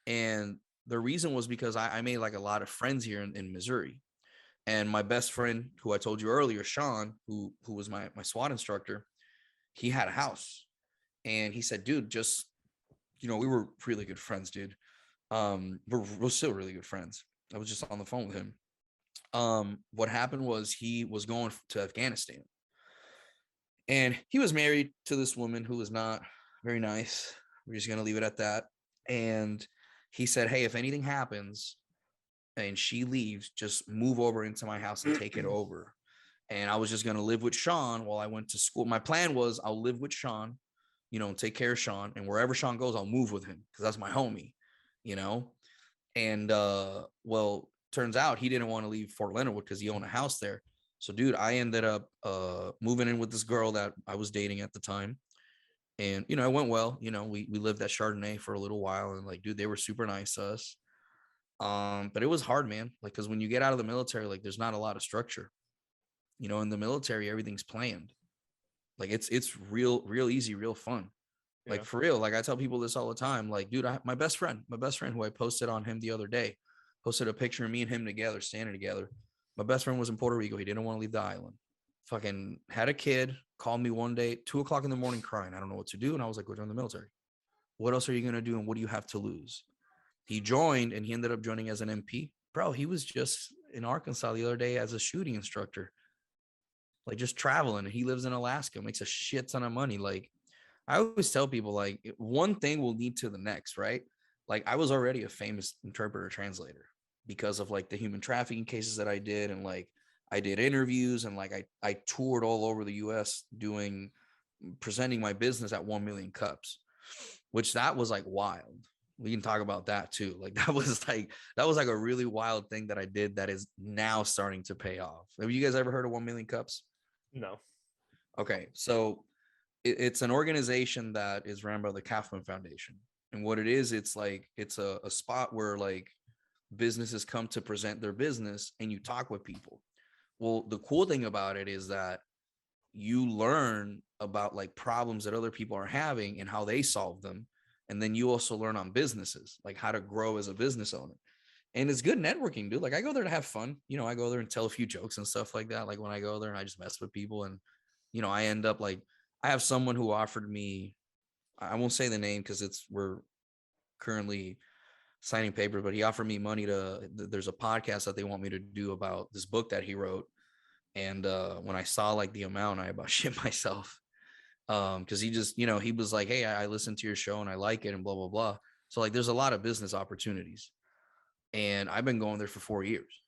And the reason was because I made like a lot of friends here in Missouri. And my best friend, who I told you earlier, Sean, who was my SWAT instructor, he had a house. And he said, dude, just, you know, we were really good friends, dude. We're still really good friends. I was just on the phone with him. What happened was he was going to Afghanistan. And he was married to this woman who was not very nice. We're just going to leave it at that. And he said, hey, if anything happens and she leaves, just move over into my house and take it over. And I was just going to live with Sean while I went to school. My plan was I'll live with Sean, you know, and take care of Sean. And wherever Sean goes, I'll move with him because that's my homie, you know. And well, turns out he didn't want to leave Fort Leonard Wood because he owned a house there. So, dude, I ended up moving in with this girl that I was dating at the time. And, you know, it went well. You know, we lived at Chardonnay for a little while, and like, dude, they were super nice to us. But it was hard, man. Like, because when you get out of the military, like, there's not a lot of structure. You know, in the military, everything's planned. Like, it's real easy, real fun. Like, Yeah. for real. Like, I tell people this all the time. Like, dude, my best friend who I posted on him the other day, posted a picture of me and him together, standing together. My best friend was in Puerto Rico. He didn't want to leave the island. Fucking had a kid, called me one day, 2:00 in the morning, crying. I don't know what to do. And I was like, go join the military. What else are you going to do? And what do you have to lose? He joined, and he ended up joining as an MP. Bro, he was just in Arkansas the other day as a shooting instructor, like just traveling. He lives in Alaska, makes a shit ton of money. Like, I always tell people, like, one thing will lead to the next, right? Like, I was already a famous interpreter translator because of like the human trafficking cases that I did. And like, I did interviews, and like I toured all over the US presenting my business at 1 million cups, which that was like wild. We can talk about that too. Like, that was like a really wild thing that I did that is now starting to pay off. Have you guys ever heard of 1 million cups? No. Okay. So it's an organization that is run by the Kaufman Foundation. And what it is, it's like, it's a spot where like businesses come to present their business and you talk with people. Well, the cool thing about it is that you learn about like problems that other people are having and how they solve them. And then you also learn on businesses, like how to grow as a business owner. And it's good networking, dude. Like, I go there to have fun. You know, I go there and tell a few jokes and stuff like that. Like, when I go there and I just mess with people, and, you know, I end up like, I have someone who offered me, I won't say the name because we're currently signing papers, but he offered me money there's a podcast that they want me to do about this book that he wrote. And when I saw like the amount, I about shit myself. Because he just, you know, he was like, hey, I listened to your show and I like it and blah, blah, blah. So like, there's a lot of business opportunities. And I've been going there for 4 years.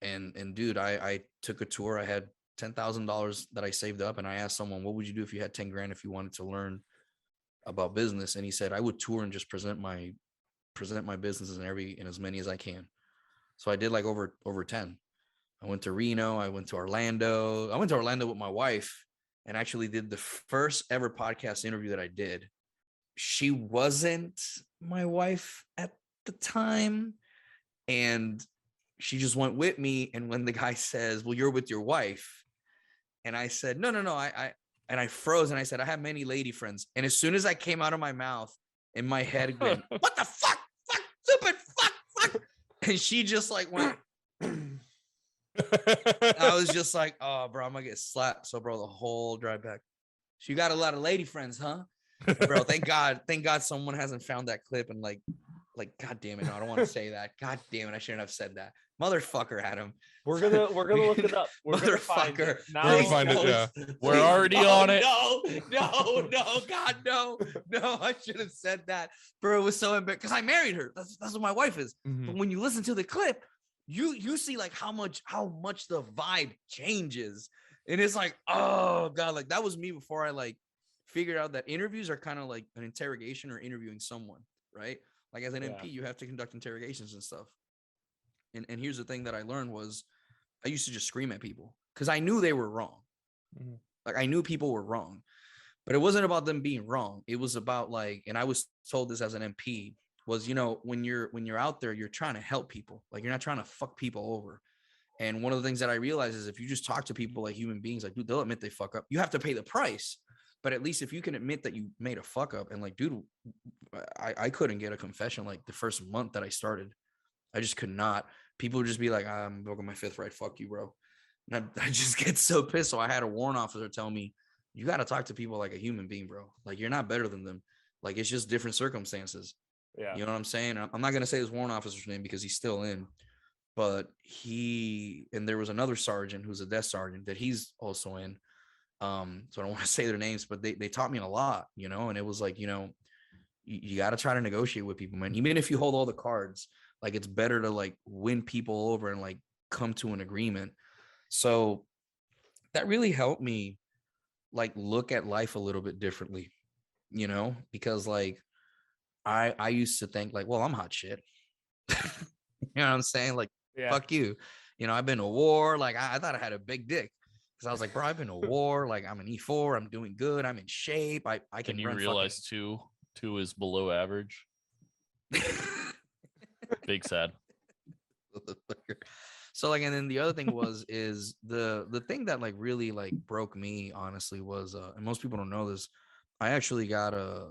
And dude, I took a tour. I had $10,000 that I saved up, and I asked someone, what would you do if you had 10 grand if you wanted to learn about business, and he said I would tour and just present my businesses in as many as I can. So I did like over 10. I went to Reno, I went to Orlando. I went to Orlando with my wife and actually did the first ever podcast interview that I did. She wasn't my wife at the time, and she just went with me. And when the guy says, "Well, you're with your wife," and I said, "No, I froze and I said, "I have many lady friends." And as soon as I came out of my mouth, in my head went, "What the fuck, stupid, fuck," and she just like went. I was just like, "Oh, bro, I'm gonna get slapped." So, bro, the whole drive back, "So you got a lot of lady friends, huh?" Bro, thank God someone hasn't found that clip and like, God damn it, no, I don't want to say that. God damn it, I shouldn't have said that. Motherfucker, Adam. We're gonna look it up. We're gonna find it. We're gonna find it, yeah. We're already on it. No, God, no, I should have said that. Bro, it was so embarrassing because I married her. That's what my wife is. Mhm. But when you listen to the clip, you see like how much the vibe changes. And it's like, oh God, like that was me before I like figured out that interviews are kind of like an interrogation or interviewing someone, right? Like as an MP, you have to conduct interrogations and stuff. And here's the thing that I learned was I used to just scream at people because I knew they were wrong. Mhm. Like I knew people were wrong, but it wasn't about them being wrong. It was about like, and I was told this as an MP, was, when you're out there, you're trying to help people. Like you're not trying to fuck people over. And one of the things that I realized is if you just talk to people like human beings, like, dude, they'll admit they fuck up. You have to pay the price. But at least if you can admit that you made a fuck up, and like, dude, I couldn't get a confession like the first month that I started. I just could not. People would just be like, "I'm broken my fifth right. Fuck you, bro." And I just get so pissed. So I had a warrant officer tell me, "You got to talk to people like a human being, bro. Like you're not better than them. Like it's just different circumstances." Yeah. You know what I'm saying? I'm not going to say his warrant officer's name because he's still in, but and there was another sergeant who's a desk sergeant that he's also in. So I don't want to say their names, but they taught me a lot, and it was like, you got to try to negotiate with people, man. Even if you hold all the cards, like it's better to like win people over and like come to an agreement. So that really helped me like look at life a little bit differently, because like I used to think like, well, I'm hot shit. You know what I'm saying? Like, fuck you. I've been to war. Like I thought I had a big dick. Because I was like, bro, I've been to war. Like I'm an E4. I'm doing good. I'm in shape. I can. You realize two is below average? Big sad. So like, and then the other thing is the thing that like really like broke me honestly was, and most people don't know this, I actually got a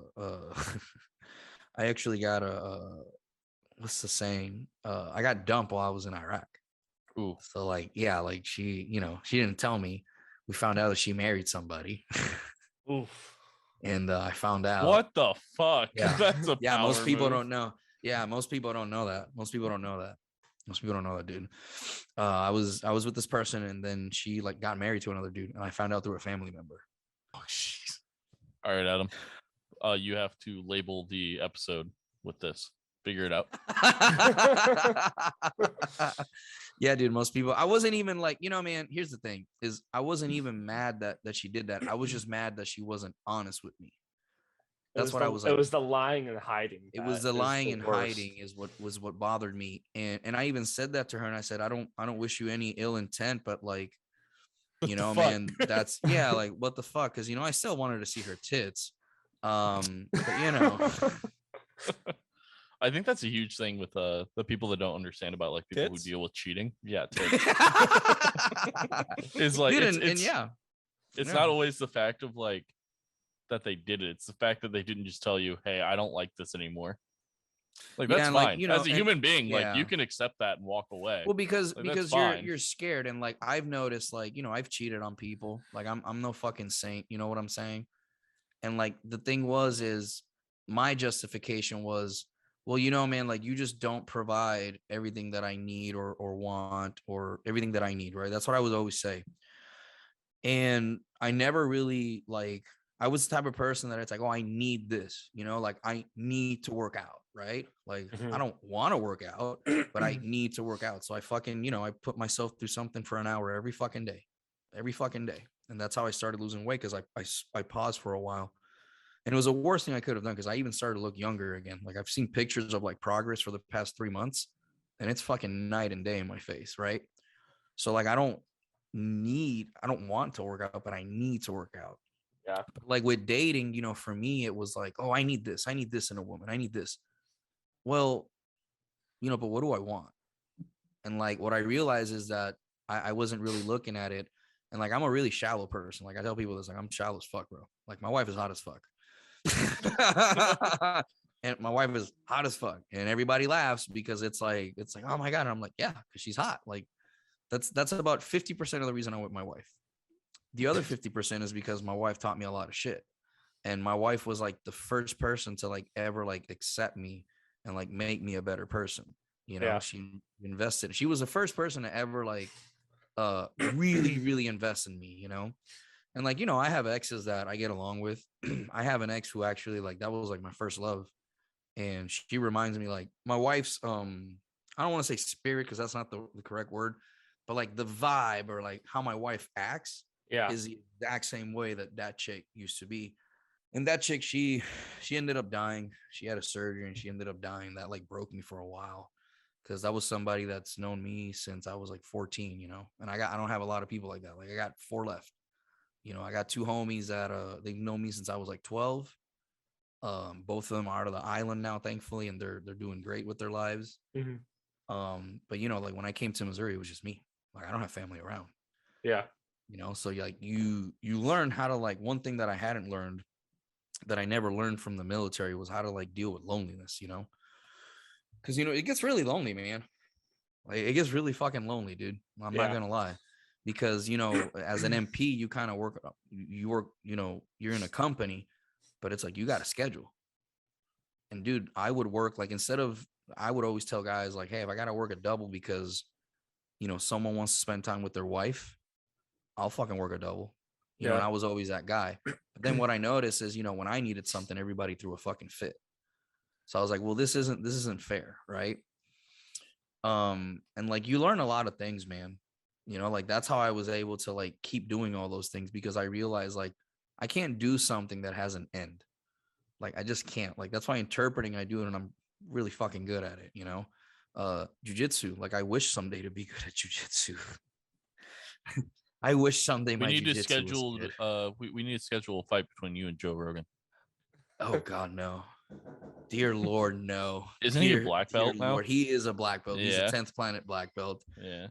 what's the saying? I got dumped while I was in Iraq. Ooh. So like, yeah, like she didn't tell me. We found out that she married somebody. Oof. And I found out. What the fuck? Yeah. That's a yeah. Most people move. don't know. Yeah, most people don't know that. Most people don't know that, dude. I was with this person, and then she like got married to another dude, and I found out through a family member. Oh, jeez. All right, Adam. You have to label the episode with this. Figure it out. Yeah, dude. Most people. I wasn't even like, man. Here's the thing: is I wasn't even mad that she did that. I was just mad that she wasn't honest with me. That's what I was like. It was the lying and hiding. It was the lying and hiding is what bothered me. And I even said that to her, and I said, I don't wish you any ill intent, but like, man, that's like, what the fuck? Because I still wanted to see her tits. But I think that's a huge thing with the people that don't understand about like people Tits? who deal with cheating. Yeah, tits. It's like, dude, it's not always the fact of like that they did it. It's the fact that they didn't just tell you, "Hey, I don't like this anymore." Like that's fine. like, As a human being, like you can accept that and walk away. Well, because fine. you're scared, and like I've noticed, like I've cheated on people. Like I'm no fucking saint. You know what I'm saying? And like the thing is my justification was, well, man, like you just don't provide everything that I need or want or everything that I need, right? That's what I would always say. And I never really like, I was the type of person that it's like, oh, I need this, like I need to work out, right? Like I don't want to work out, but I need to work out. So I fucking, I put myself through something for an hour every fucking day. And that's how I started losing weight, because I paused for a while. And it was the worst thing I could have done because I even started to look younger again. Like I've seen pictures of like progress for the past 3 months, and it's fucking night and day in my face, right? So like I don't want to work out, but I need to work out. Yeah. Like with dating, for me, it was like, oh, I need this in a woman. I need this. Well, but what do I want? And like what I realized is that I wasn't really looking at it. And like I'm a really shallow person. Like I tell people this, like I'm shallow as fuck, bro. Like my wife is hot as fuck. And my wife is hot as fuck. And everybody laughs because it's like, oh my God. And I'm like, yeah, because she's hot. Like that's about 50% of the reason I'm with my wife. The other 50% is because my wife taught me a lot of shit. And my wife was like the first person to like ever like accept me and like make me a better person. Yeah. She invested. She was the first person to ever like really, really invest in me, And like, I have exes that I get along with. I have an ex who actually like that was like my first love. And she reminds me like my wife's I don't want to say spirit because that's not the correct word, but like the vibe or like how my wife acts is the exact same way that chick used to be. And that chick, she ended up dying. She had a surgery and she ended up dying. That like broke me for a while because that was somebody that's known me since I was like 14, and I don't have a lot of people like that. Like I got 4 left. I got 2 homies that they've known me since I was like 12. Both of them are out of the island now, thankfully, and they're doing great with their lives. Mm-hmm. But like when I came to Missouri, it was just me. Like I don't have family around. Yeah. So like you learn how to like one thing that I hadn't learned that I never learned from the military was how to like deal with loneliness, because it gets really lonely, man. Like it gets really fucking lonely, dude. I'm not gonna lie, because as an MP, you kind of work, you're in a company, but it's like you got a schedule. And dude, I would work like I would always tell guys like, hey, if I gotta work a double because someone wants to spend time with their wife, I'll fucking work a double. And I was always that guy. But then what I noticed is, when I needed something, everybody threw a fucking fit. So I was like, well, this isn't fair, right? And like you learn a lot of things, man. Like that's how I was able to like keep doing all those things because I realized like I can't do something that has an end. Like I just can't. Like that's why interpreting I do it and I'm really fucking good at it, Jiu-jitsu. Like I wish someday to be good at jiu-jitsu. I wish someday we my need to jiu-jitsu was schedule good. we need to schedule a fight between you and Joe Rogan. Oh God, no. Dear Lord, no. Isn't he a black belt now? Lord, he is a black belt. He's a 10th planet black belt. Yeah.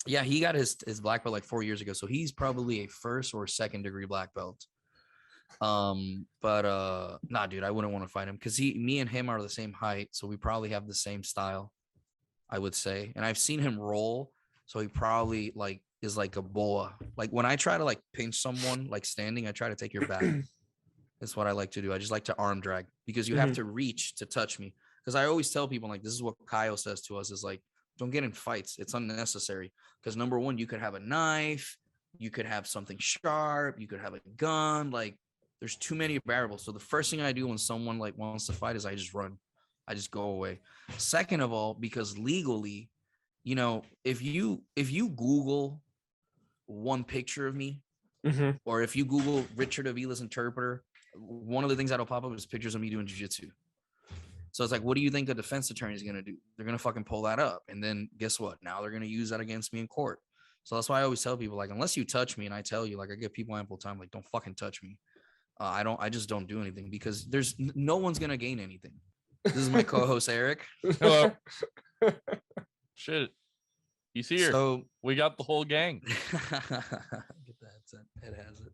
Yeah, he got his black belt like 4 years ago. So he's probably a 1st or 2nd degree black belt. But nah, dude, I wouldn't want to fight him because me and him are the same height, so we probably have the same style, I would say. And I've seen him roll, so he probably like is like a boa. Like when I try to like pinch someone like standing, I try to take your back. That's what I like to do. I just like to arm drag because you have to reach to touch me. Because I always tell people like this is what Kyle says to us is like, don't get in fights. It's unnecessary. Because number one, you could have a knife, you could have something sharp, you could have a gun. Like there's too many variables. So the first thing I do when someone like wants to fight is I just run. I just go away. Second of all, because legally, if you Google one picture of me, or if you Google Richard Avila's interpreter, one of the things that'll pop up is pictures of me doing jiu-jitsu. So it's like, what do you think a defense attorney is going to do? They're going to fucking pull that up. And then guess what? Now they're going to use that against me in court. So that's why I always tell people, like, unless you touch me, and I tell you, like, I give people ample time, like, don't fucking touch me. I just don't do anything because there's no one's going to gain anything. This is my co-host, Eric. Hello. Shit. He's here. So we got the whole gang. Get that headset. It has it.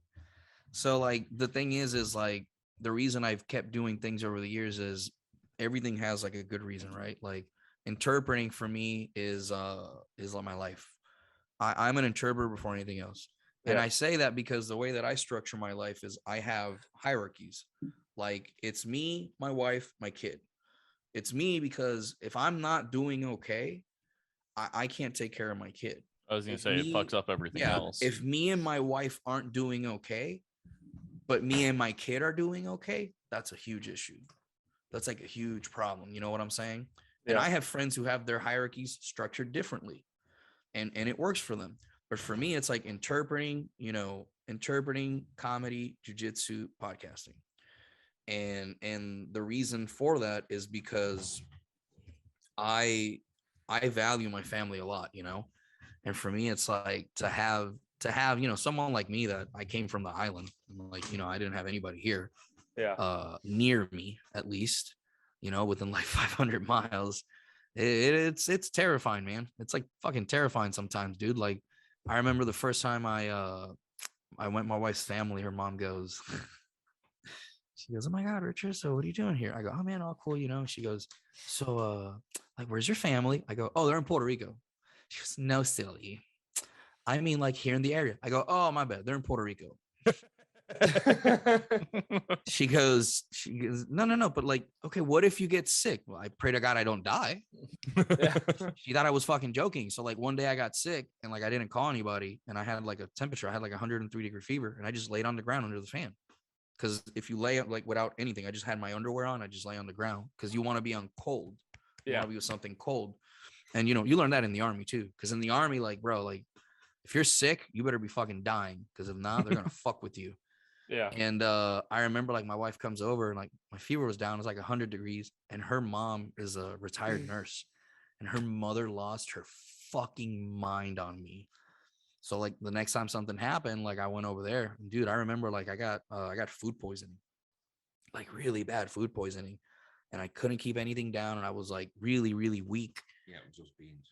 So like the thing is like the reason I've kept doing things over the years is everything has like a good reason, right? Like interpreting for me is like my life. I'm an interpreter before anything else. And I say that because the way that I structure my life is I have hierarchies. Like it's me, my wife, my kid. It's me because if I'm not doing okay, I can't take care of my kid. I was going to say it fucks up everything else. If me and my wife aren't doing okay, but me and my kid are doing okay, that's a huge issue. That's like a huge problem. You know what I'm saying? And I have friends who have their hierarchies structured differently and it works for them. But for me, it's like interpreting comedy, jiu-jitsu, podcasting. And the reason for that is because I value my family a lot, you know. And for me, it's like to have someone like me, that I came from the island, and like, you know, I didn't have anybody here near me, at least, you know, within like 500 miles. It's terrifying, man. It's like fucking terrifying sometimes, dude. Like, I remember the first time I went my wife's family, her mom goes, she goes, "Oh my God, Richard, so what are you doing here?" I go, "Oh man, all cool, you know." She goes, "So like, where's your family?" I go, "Oh, they're in Puerto Rico." She goes, "No, silly. I mean, like, here in the area." I go, "Oh, my bad. They're in Puerto Rico." She goes, no, but like, okay, what if you get sick? Well, I pray to God I don't die. She thought I was fucking joking. So like one day I got sick, and like I didn't call anybody, and I had like a temperature. I had like 103-degree fever, and I just laid on the ground under the fan. Because if you lay like without anything, I just had my underwear on. I just lay on the ground because you want to be on cold. You want to be with something cold. And, you know, you learn that in the army too. Because in the army, like, bro, like, if you're sick, you better be fucking dying. Because if not, they're going to fuck with you. Yeah. And I remember like my wife comes over, and like my fever was down. It was like 100 degrees. And her mom is a retired nurse. And her mother lost her fucking mind on me. So like the next time something happened, like I went over there, and dude, I remember like I got food poisoning, like really bad food poisoning, and I couldn't keep anything down, and I was like really, really weak. Yeah, it was those beans.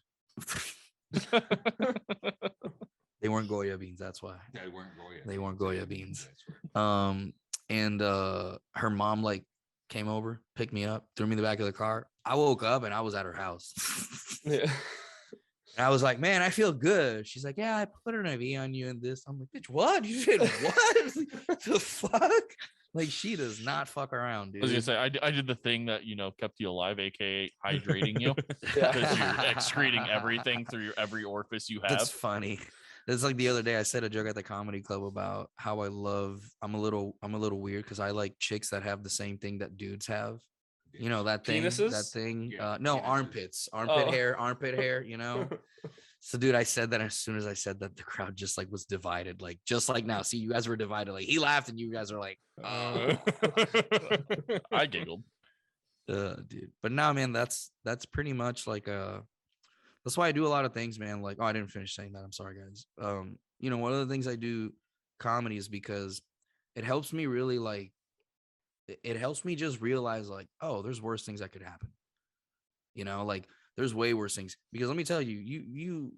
They weren't Goya beans, that's why. They weren't Goya. They weren't Goya beans. That's right. And her mom like came over, picked me up, threw me in the back of the car. I woke up and I was at her house. Yeah. And I was like, "Man, I feel good." She's like, "Yeah, I put an IV on you and this." I'm like, "Bitch, what? You did what? The fuck?" Like, she does not fuck around, dude. I was gonna say, I did the thing that, you know, kept you alive, aka hydrating you, Yeah. because you're excreting everything through every orifice you have. That's funny. It's like the other day I said a joke at the comedy club about how I'm a little weird because I like chicks that have the same thing that dudes have. You know, that thing, Penises? Yeah, no, penises. armpit hair, you know. So dude, I said that, as soon as I said that, the crowd just like was divided, like just like now. See, you guys were divided. Like, he laughed and you guys are like, oh. I giggled. Dude. But no, man, that's pretty much like that's why I do a lot of things, man. Like, oh, I didn't finish saying that. I'm sorry, guys. You know, one of the things I do comedy is because it helps me really like, it helps me just realize like, oh, there's worse things that could happen. You know, like there's way worse things. Because let me tell you, you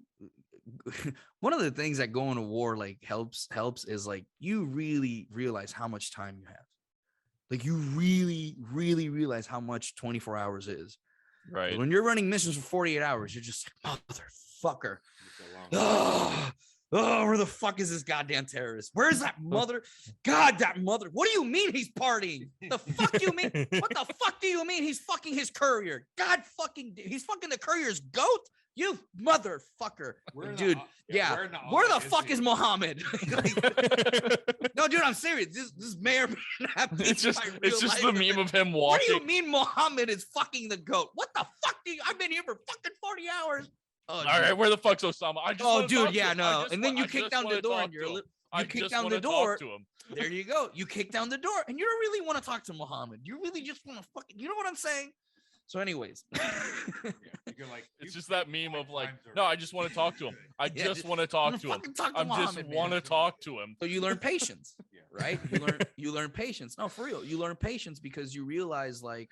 one of the things that going to war like helps is like you really realize how much time you have. Like you really, really realize how much 24 hours is. Right. When you're running missions for 48 hours, you're just like, motherfucker. Oh, where the fuck is this goddamn terrorist? Where's that mother? God, that mother. What do you mean he's partying? The fuck do you mean? What the fuck do you mean he's fucking his courier? God fucking, he's fucking the courier's goat? You motherfucker. Dude, where the fuck is Muhammad? No, dude, I'm serious. This may or may not be. It's just the meme of him walking. What do you mean Muhammad is fucking the goat? What the fuck do you? I've been here for fucking 40 hours. Oh, all right, where the fuck's Osama? I just dude, yeah, no. And then you kick down the door, and you kick down the door. There you go. You kick down the door, and you don't really want to talk to Muhammad. You really just want to fucking. You know what I'm saying? So, anyways, you're like, it's just that meme of like, no, I just want to talk to him. I just want to talk to him. I just want to talk to him. So you learn patience, right? You learn patience. No, for real, you learn patience because you realize like.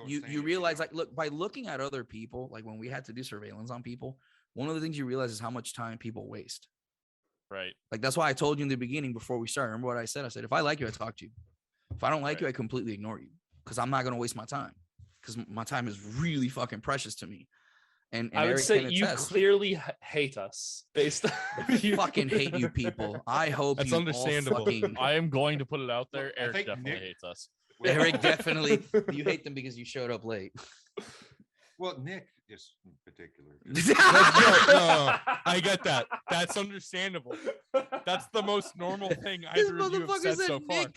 You realize like, look, by looking at other people, like when we had to do surveillance on people, one of the things you realize is how much time people waste. Right. Like, that's why I told you in the beginning before we started. Remember what I said? I said, if I like you, I talk to you. If I don't like you, I completely ignore you because I'm not going to waste my time because my time is really fucking precious to me. And I would say you clearly hate us based on I fucking hate you people. I hope that's you understandable. All fucking... I am going to put it out there. Eric definitely hates us. Eric definitely. You hate them because you showed up late. Well, Nick is in particular. No, I get that. That's understandable. That's the most normal thing either of you have said so far.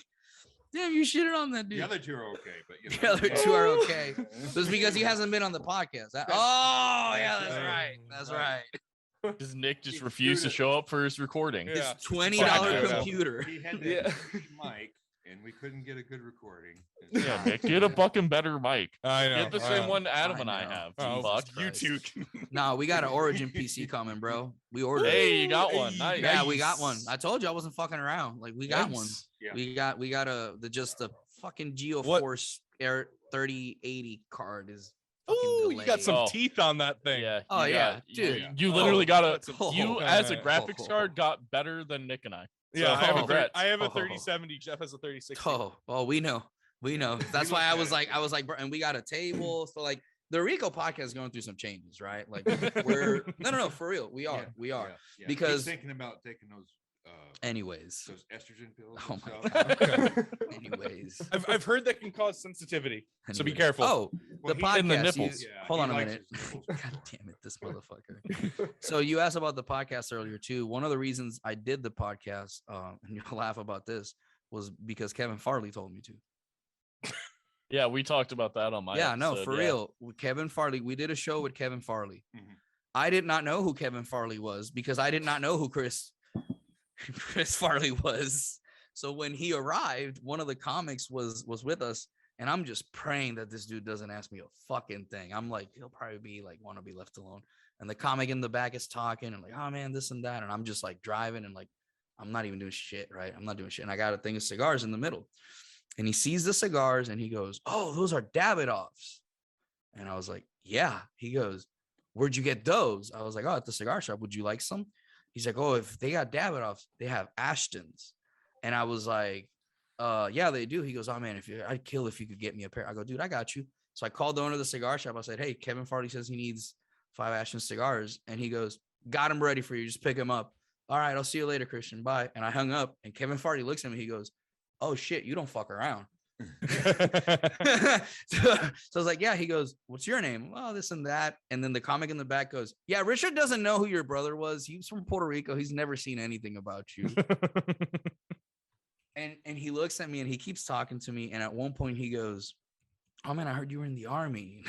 Damn, you shitted on that dude. The other two are okay, but you know, the other two are okay. Just because he hasn't been on the podcast. Oh, yeah, that's right. That's right. Does Nick just refuse to show up for his recording? His $20 computer. He had the mic. and we couldn't get a good recording. Yeah, Nick, get a fucking better mic. I know. Get the same one Adam I and I know. have. Oh, Fuck. you two. No, we got an Origin PC coming, bro. We ordered. Hey, you it. got one. Nice. Yeah, we got one. I told you I wasn't fucking around. Like we got one. Nice. Yeah. We got the fucking GeoForce Air 3080 card is. fucking Ooh, you got delayed. some Oh. teeth on that thing. Yeah. Oh, you yeah, got- dude. You literally got a. That's a- You oh, as a uh, graphics card got better than Nick and I. Yeah, So, I have a congrats. I have a Oh. 3070. Jeff has a 3060. Oh, we know. That's why I looked was at it. like, bro, and we got a table. So like the Rico podcast is going through some changes, right? Like we're no, for real. We are. Yeah. Because- He's thinking about taking those Anyways. estrogen pills. Oh and my stuff. Okay. Anyways. I've heard that can cause sensitivity, so be Anyways. careful. Oh, Well, the he- In the podcast. nipples. Yeah, Hold he on a likes minute. his nipples. God damn it, this motherfucker. So you asked about the podcast earlier too. One of the reasons I did the podcast, and you'll laugh about this, was because Kevin Farley told me to. Yeah, we talked about that on my. Yeah, no, episode, for yeah. real. With Kevin Farley, we did a show with Kevin Farley. Mhm. I did not know who Kevin Farley was because I did not know who Chris Farley was. So when he arrived, one of the comics was with us, and I'm just praying that this dude doesn't ask me a fucking thing. I'm like, he'll probably be like, want to be left alone. And the comic in the back is talking and like, oh man, this and that. And I'm just like driving and like, I'm not even doing shit, right? I'm not doing shit. And I got a thing of cigars in the middle. And he sees the cigars and he goes, oh, those are Davidoffs. And I was like, yeah. He goes, where'd you get those? I was like, oh, at the cigar shop. Would you like some? He's like, oh, if they got Davidoffs, they have Ashtons. And I was like, yeah, they do. He goes, oh man, I'd kill if you could get me a pair. I go, dude, I got you. So I called the owner of the cigar shop. I said, hey, Kevin Farley says he needs 5 Ashton cigars. And he goes, got them ready for you. Just pick them up. All right, I'll see you later, Christian. Bye. And I hung up. And Kevin Farley looks at me. He goes, oh shit, you don't fuck around. So I was like, yeah. He goes, what's your name? Well, this and that. And then the comic in the back goes, yeah, Richard doesn't know who your brother was. He's from Puerto Rico. He's never seen anything about you. And he looks at me and he keeps talking to me. And at one point he goes, oh man, I heard you were in the army.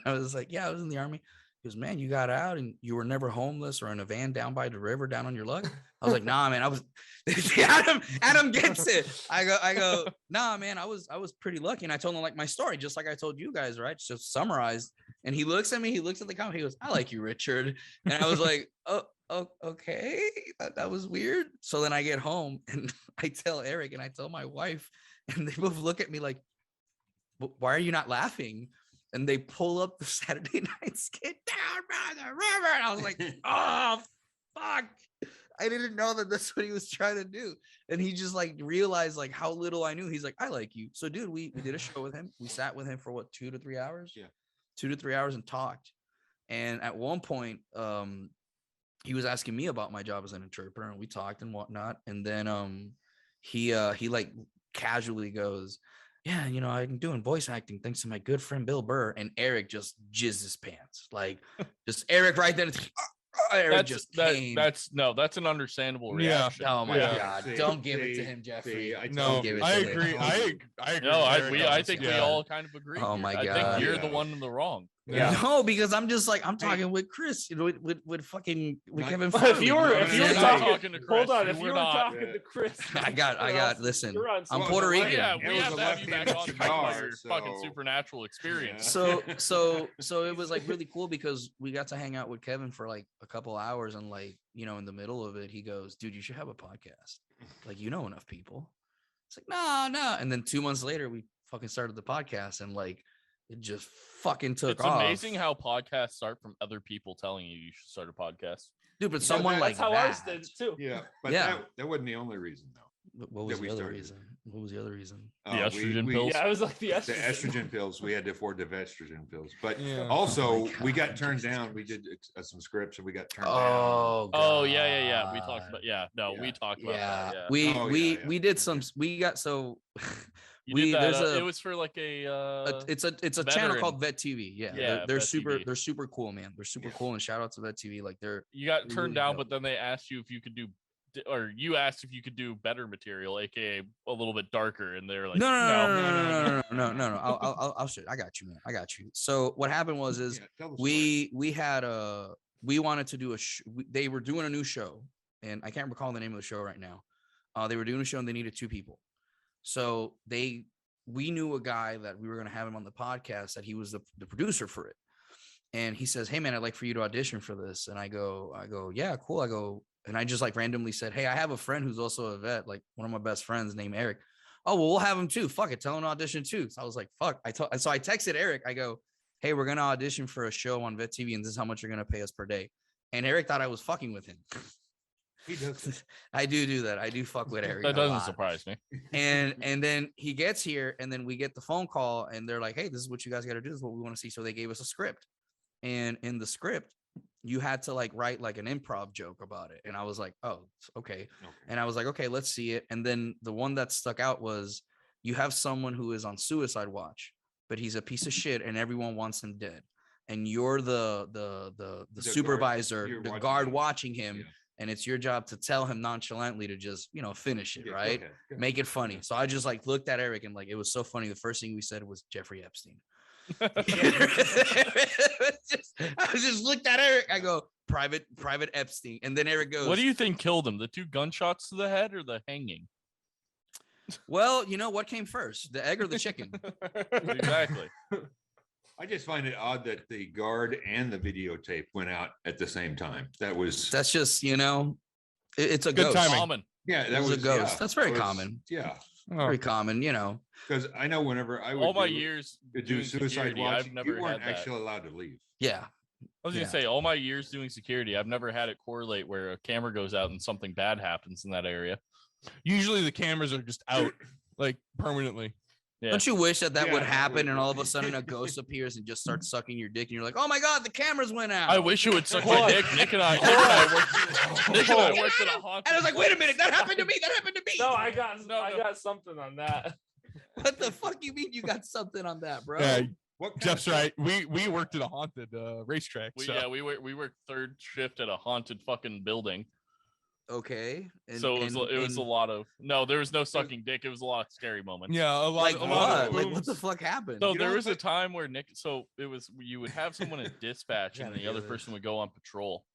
I was like, yeah, I was in the army. He goes, man, you got out and you were never homeless or in a van down by the river down on your luck. I was like, nah, man, I was Adam gets it. I go, nah, man, I was pretty lucky. And I told him like my story, just like I told you guys, right? Just summarized. And he looks at me, he looks at the comment, he goes, I like you, Richard. And I was like, oh, okay. That was weird. So then I get home and I tell Eric and I tell my wife, and they both look at me like, why are you not laughing? And they pull up the Saturday Night Skit down by the river. And I was like, oh, fuck. I didn't know that that's what he was trying to do. And he just like realized like how little I knew. He's like, I like you. So dude, we did a show with him. We sat with him for what, 2 to 3 hours? Yeah. 2 to 3 hours and talked. And at one point, he was asking me about my job as an interpreter and we talked and whatnot. And then he like casually goes, yeah, you know, I'm doing voice acting thanks to my good friend Bill Burr. And Eric just jizzed his pants. Like just Eric right then. Eric just came. That's an understandable Yeah. reaction. Oh my Yeah. God. See, Don't give it to see, him, Jeffrey. see, I No, told you. I Give it to agree. him. I agree. No, with Eric on I this, think we yeah. all kind of agree. Oh here. my I God. think you're the Yeah. one in the wrong. Yeah. No, because I'm just like I'm talking with Chris, you know, with fucking with Not- Kevin If Farley. you were- know what if I'm you were saying? talking- to Chris, Hold on, if we're you were not- talking Yeah. to Chris, I got. Listen, You're on I'm Well, Puerto the Rican. Yeah, It we was have a to have you back left-handed on to talk about cigar, your fucking so- supernatural experience. So it was like really cool because we got to hang out with Kevin for like a couple hours and like, you know, in the middle of it, he goes, dude, you should have a podcast. Like, you know enough people. It's like, no. And then 2 months later, we fucking started the podcast and like it just fucking took It's off. amazing how podcasts start from other people telling you should start a podcast. Dude, but Yeah, someone that's like that's how ours that. did too. Yeah, but Yeah. that wasn't the only reason though. What was that we the other started. reason? What was the other reason? The estrogen pills? Yeah, it was like the The estrogen. estrogen pills. We had to afford the estrogen pills, but Yeah. also Oh my we God, got turned Jesus down. We Christ. did some scripts and we got turned down. Oh yeah. We talked about we Yeah. talked about Yeah, that. Yeah. we Oh, we yeah, yeah. we did some. We got so. You we did that, there's a it was for like it's a channel veteran. called Vet TV. Yeah, Yeah, they're Vet super TV. they're super cool, man. They're super Yeah. cool, and shout out to Vet TV. Like they're you got really turned down, dope. but then they asked you if you could do or you asked if you could do better material, aka a little bit darker, and they're like, no. I'll show you. I got you, man. I got you. So what happened was Yeah, tell the story. we wanted to do they were doing a new show, and I can't recall the name of the show right now. They were doing a show and they needed 2 people. So we knew a guy that we were going to have him on the podcast, that he was the producer for it. And he says, "Hey man, I'd like for you to audition for this." And I go, "Yeah, cool." I go, and I just like randomly said, "Hey, I have a friend who's also a vet, like one of my best friends named Eric." "Oh, well, we'll have him too. Fuck it. Tell him to audition too." So I was like, fuck. So I texted Eric. I go, "Hey, we're going to audition for a show on Vet TV, and this is how much you're going to pay us per day." And Eric thought I was fucking with him. He does. I do that. I do fuck with Eric. That a doesn't lot. surprise me. And then he gets here, and then we get the phone call, and they're like, "Hey, this is what you guys got to do. This is what we want to see." So they gave us a script, and in the script, you had to like write like an improv joke about it. And I was like, "Oh, okay." And I was like, "Okay, let's see it." And then the one that stuck out was, you have someone who is on suicide watch, but he's a piece of shit, and everyone wants him dead. And you're the supervisor, You're the watching guard him. watching him. Yeah. And it's your job to tell him nonchalantly to just, finish it, Yeah, go right? ahead, go ahead. Make it funny. So I just like looked at Eric, and like, it was so funny. The first thing we said was Jeffrey Epstein. I just looked at Eric. I go, private Epstein. And then Eric goes, What do you think killed him? The 2 gunshots to the head or the hanging? "Well, what came first, the egg or the chicken?" Exactly. I just find it odd that the guard and the videotape went out at the same time. That's just, it's a Good ghost. timing. Common. yeah, that was a was ghost. yeah, That's very that was- common. Yeah, Oh, Very common, because I know whenever I would All my do- years to do doing suicide security, watch, I've never you weren't had that. actually allowed to leave. Yeah. I was Yeah. gonna say, all my years doing security, I've never had it correlate where a camera goes out and something bad happens in that area. usually the cameras are just out like permanently. Yeah. Don't you wish that Yeah, would that happen, would- and all of a sudden a ghost appears and just starts sucking your dick, and you're like, "Oh my god, the cameras went out." I wish it would suck Hold my on. dick. Nick and I worked at a haunted. And I was like, "Wait a minute, that happened to me. That happened to me." No, I got No, I no. got something on that. What the fuck you mean you got something on that, bro? Yeah, What kind Jeff's of- right. We worked at a haunted racetrack. We, so. yeah, we worked 3rd shift at a haunted fucking building. Okay. And, So it was a and, lot of there was no sucking dick. It was a lot of scary moments. Yeah, a lot. like a what? lot of Like what booms. the fuck happened? So You there know, was a but- time where Nick, so it was you would have someone in dispatch and Gotta the other hear person this. would go on patrol.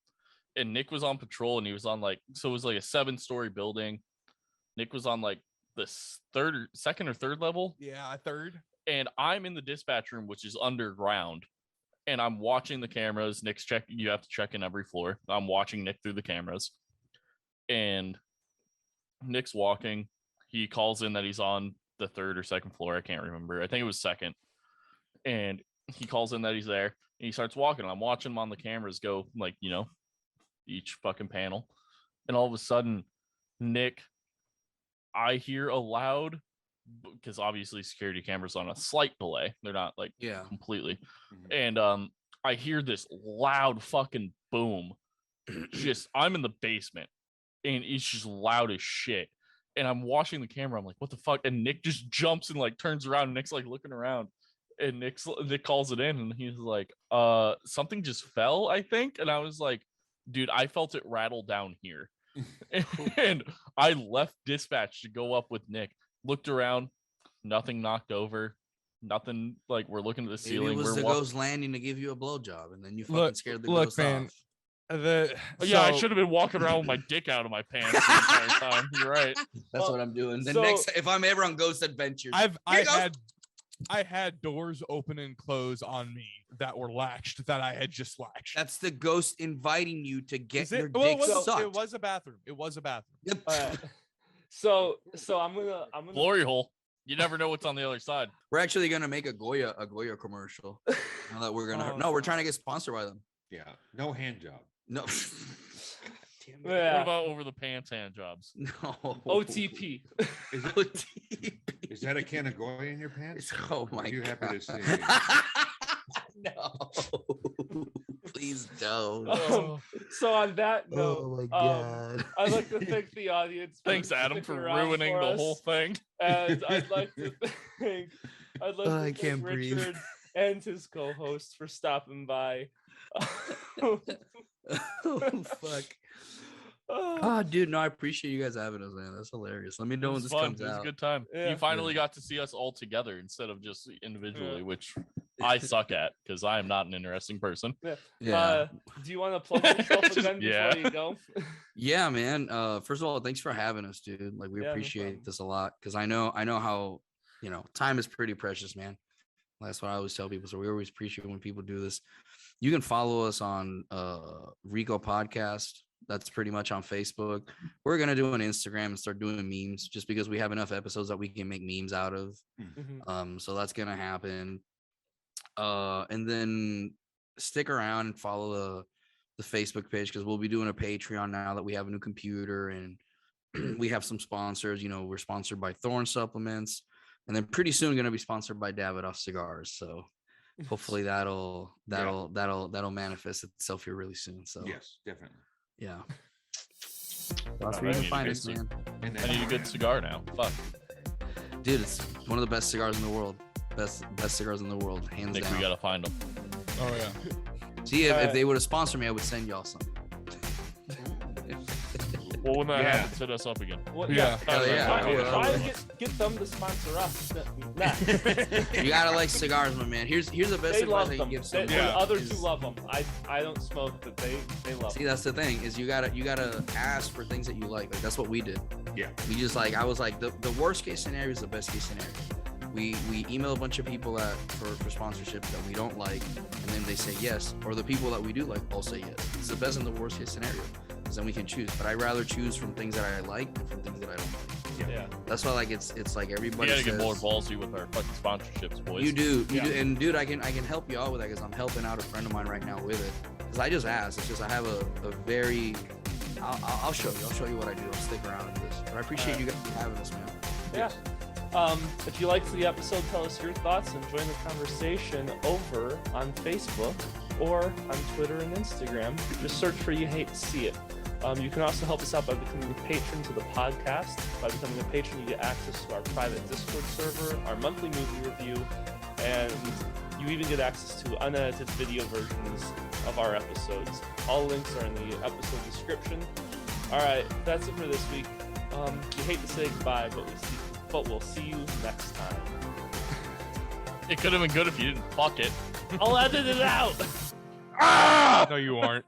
And Nick was on patrol and he was on so it was like a 7-story building. Nick was on like the second or third level. Yeah, a third. And I'm in the dispatch room, which is underground. And I'm watching the cameras. Nick's checking. You have to check in every floor. I'm watching Nick through the cameras. And Nick's walking. He calls in that he's on the 3rd or 2nd floor. I can't remember. I think it was 2nd. And he calls in that he's there. And he starts walking. I'm watching him on the cameras go, like, each fucking panel. And all of a sudden, Nick, I hear a loud, because obviously security cameras on a slight delay. They're not like Yeah. completely. Mhm. And I hear this loud fucking boom. Just I'm in the basement and it's just loud as shit. And I'm watching the camera. I'm like, what the fuck? And Nick just jumps and like turns around. And Nick's like looking around. And Nick calls it in and he's like, something just fell, I think. And I was like, dude, I felt it rattle down here. And I left dispatch to go up with Nick. Looked around, nothing knocked over, nothing. Like we're looking at the Maybe ceiling. it was We're the walking. ghost landing to give you a blowjob, and then you fucking Look- scared the look, ghost man, off. Yeah, I So- should have been walking around with my dick out of my pants the entire time. You're right. That's Well, what I'm doing. The so- next, if I'm ever on Ghost Adventures, I goes- had doors open and close on me that were latched that I had just latched. that's the ghost inviting you to get Is your it? Well, dick sucked. it was a bathroom. It was a bathroom. Yep. All right. So I'm gonna Glory hole. You never know what's on the other side. We're actually gonna make a Goya commercial. Now that we're gonna, Oh, no, we're trying to get sponsored by them. Yeah, no hand job. No. God damn it. What yeah, about over the pants hand jobs? No. OTP. Is, it, OTP. is that a can of Goya in your pants? Oh Or my are you god. happy to see? No. Please don't. So on that note, Oh my god. I'd like to thank the audience. Thanks, Adam, for sticking around ruining for the us. whole thing. And I'd like to thank I thank can't breathe. Richard and his co-host for stopping by. Oh fuck. Oh, dude, no, I appreciate you guys having us, man. That's hilarious. Let me know It when was this fun. comes It was a out. good time. Yeah. You finally got to see us all together instead of just individually, Yeah. which I suck at because I am not an interesting person. Yeah. Do you want to plug yourself Just- again yeah. before you go? Yeah, man. First of all, thanks for having us, dude. Like, we Yeah, no appreciate problem. this a lot because I know how, time is pretty precious, man. That's what I always tell people. So we always appreciate when people do this. You can follow us on Rico Podcast. That's pretty much on Facebook. We're gonna do an Instagram and start doing memes just because we have enough episodes that we can make memes out of. Mhm. So that's gonna happen. And then stick around and follow the Facebook page because we'll be doing a Patreon now that we have a new computer and we have some sponsors. We're sponsored by Thorn Supplements, and then pretty soon going to be sponsored by Davidoff Cigars. So hopefully that'll manifest itself here really soon. So Yes, definitely. yeah. That's That's where you can find us, man. And I need a good cigar now. Fuck. Dude, it's one of the best cigars in the world. Best cigars in the world, hands Nick, down. we gotta find them. Oh yeah. See, if they would have sponsored me, I would send y'all some. Well, when that Yeah. happens, hit us up again. Well, Yeah. Hell yeah. Try, I will. try to get them to sponsor us. Nah. You gotta like cigars, my man. Here's the best They advice love I can them. give The someone. Yeah. others is- do love them. I don't smoke, but they love See, them. that's the thing is you gotta ask for things that you like. Like that's what we did. Yeah. We just I was like the worst case scenario is the best case scenario. We email a bunch of people for sponsorship that we don't like, and then they say yes, or the people that we do like all say yes. It's the best and the worst case scenario, because then we can choose. But I rather choose from things that I like than from things that I don't like. Yeah. That's why it's like We everybody gotta get more says- ballsy with our fucking sponsorships, boys. You do, Yeah. and dude, I can help you out with that because I'm helping out a friend of mine right now with it. Because I just asked. It's just I have a very. I'll show you. I'll show you what I do. I'll stick around with this. But I appreciate you guys having us, man. Yeah. If you liked the episode, tell us your thoughts and join the conversation over on Facebook or on Twitter and Instagram. Just search for You Hate to See It. You can also help us out by becoming a patron to the podcast. By becoming a patron, you get access to our private Discord server, our monthly movie review, and you even get access to unedited video versions of our episodes. All links are in the episode description. All right, that's it for this week. We hate to say goodbye, but we'll see you next time. It could have been good if you didn't fuck it. I'll edit it out. No, you aren't.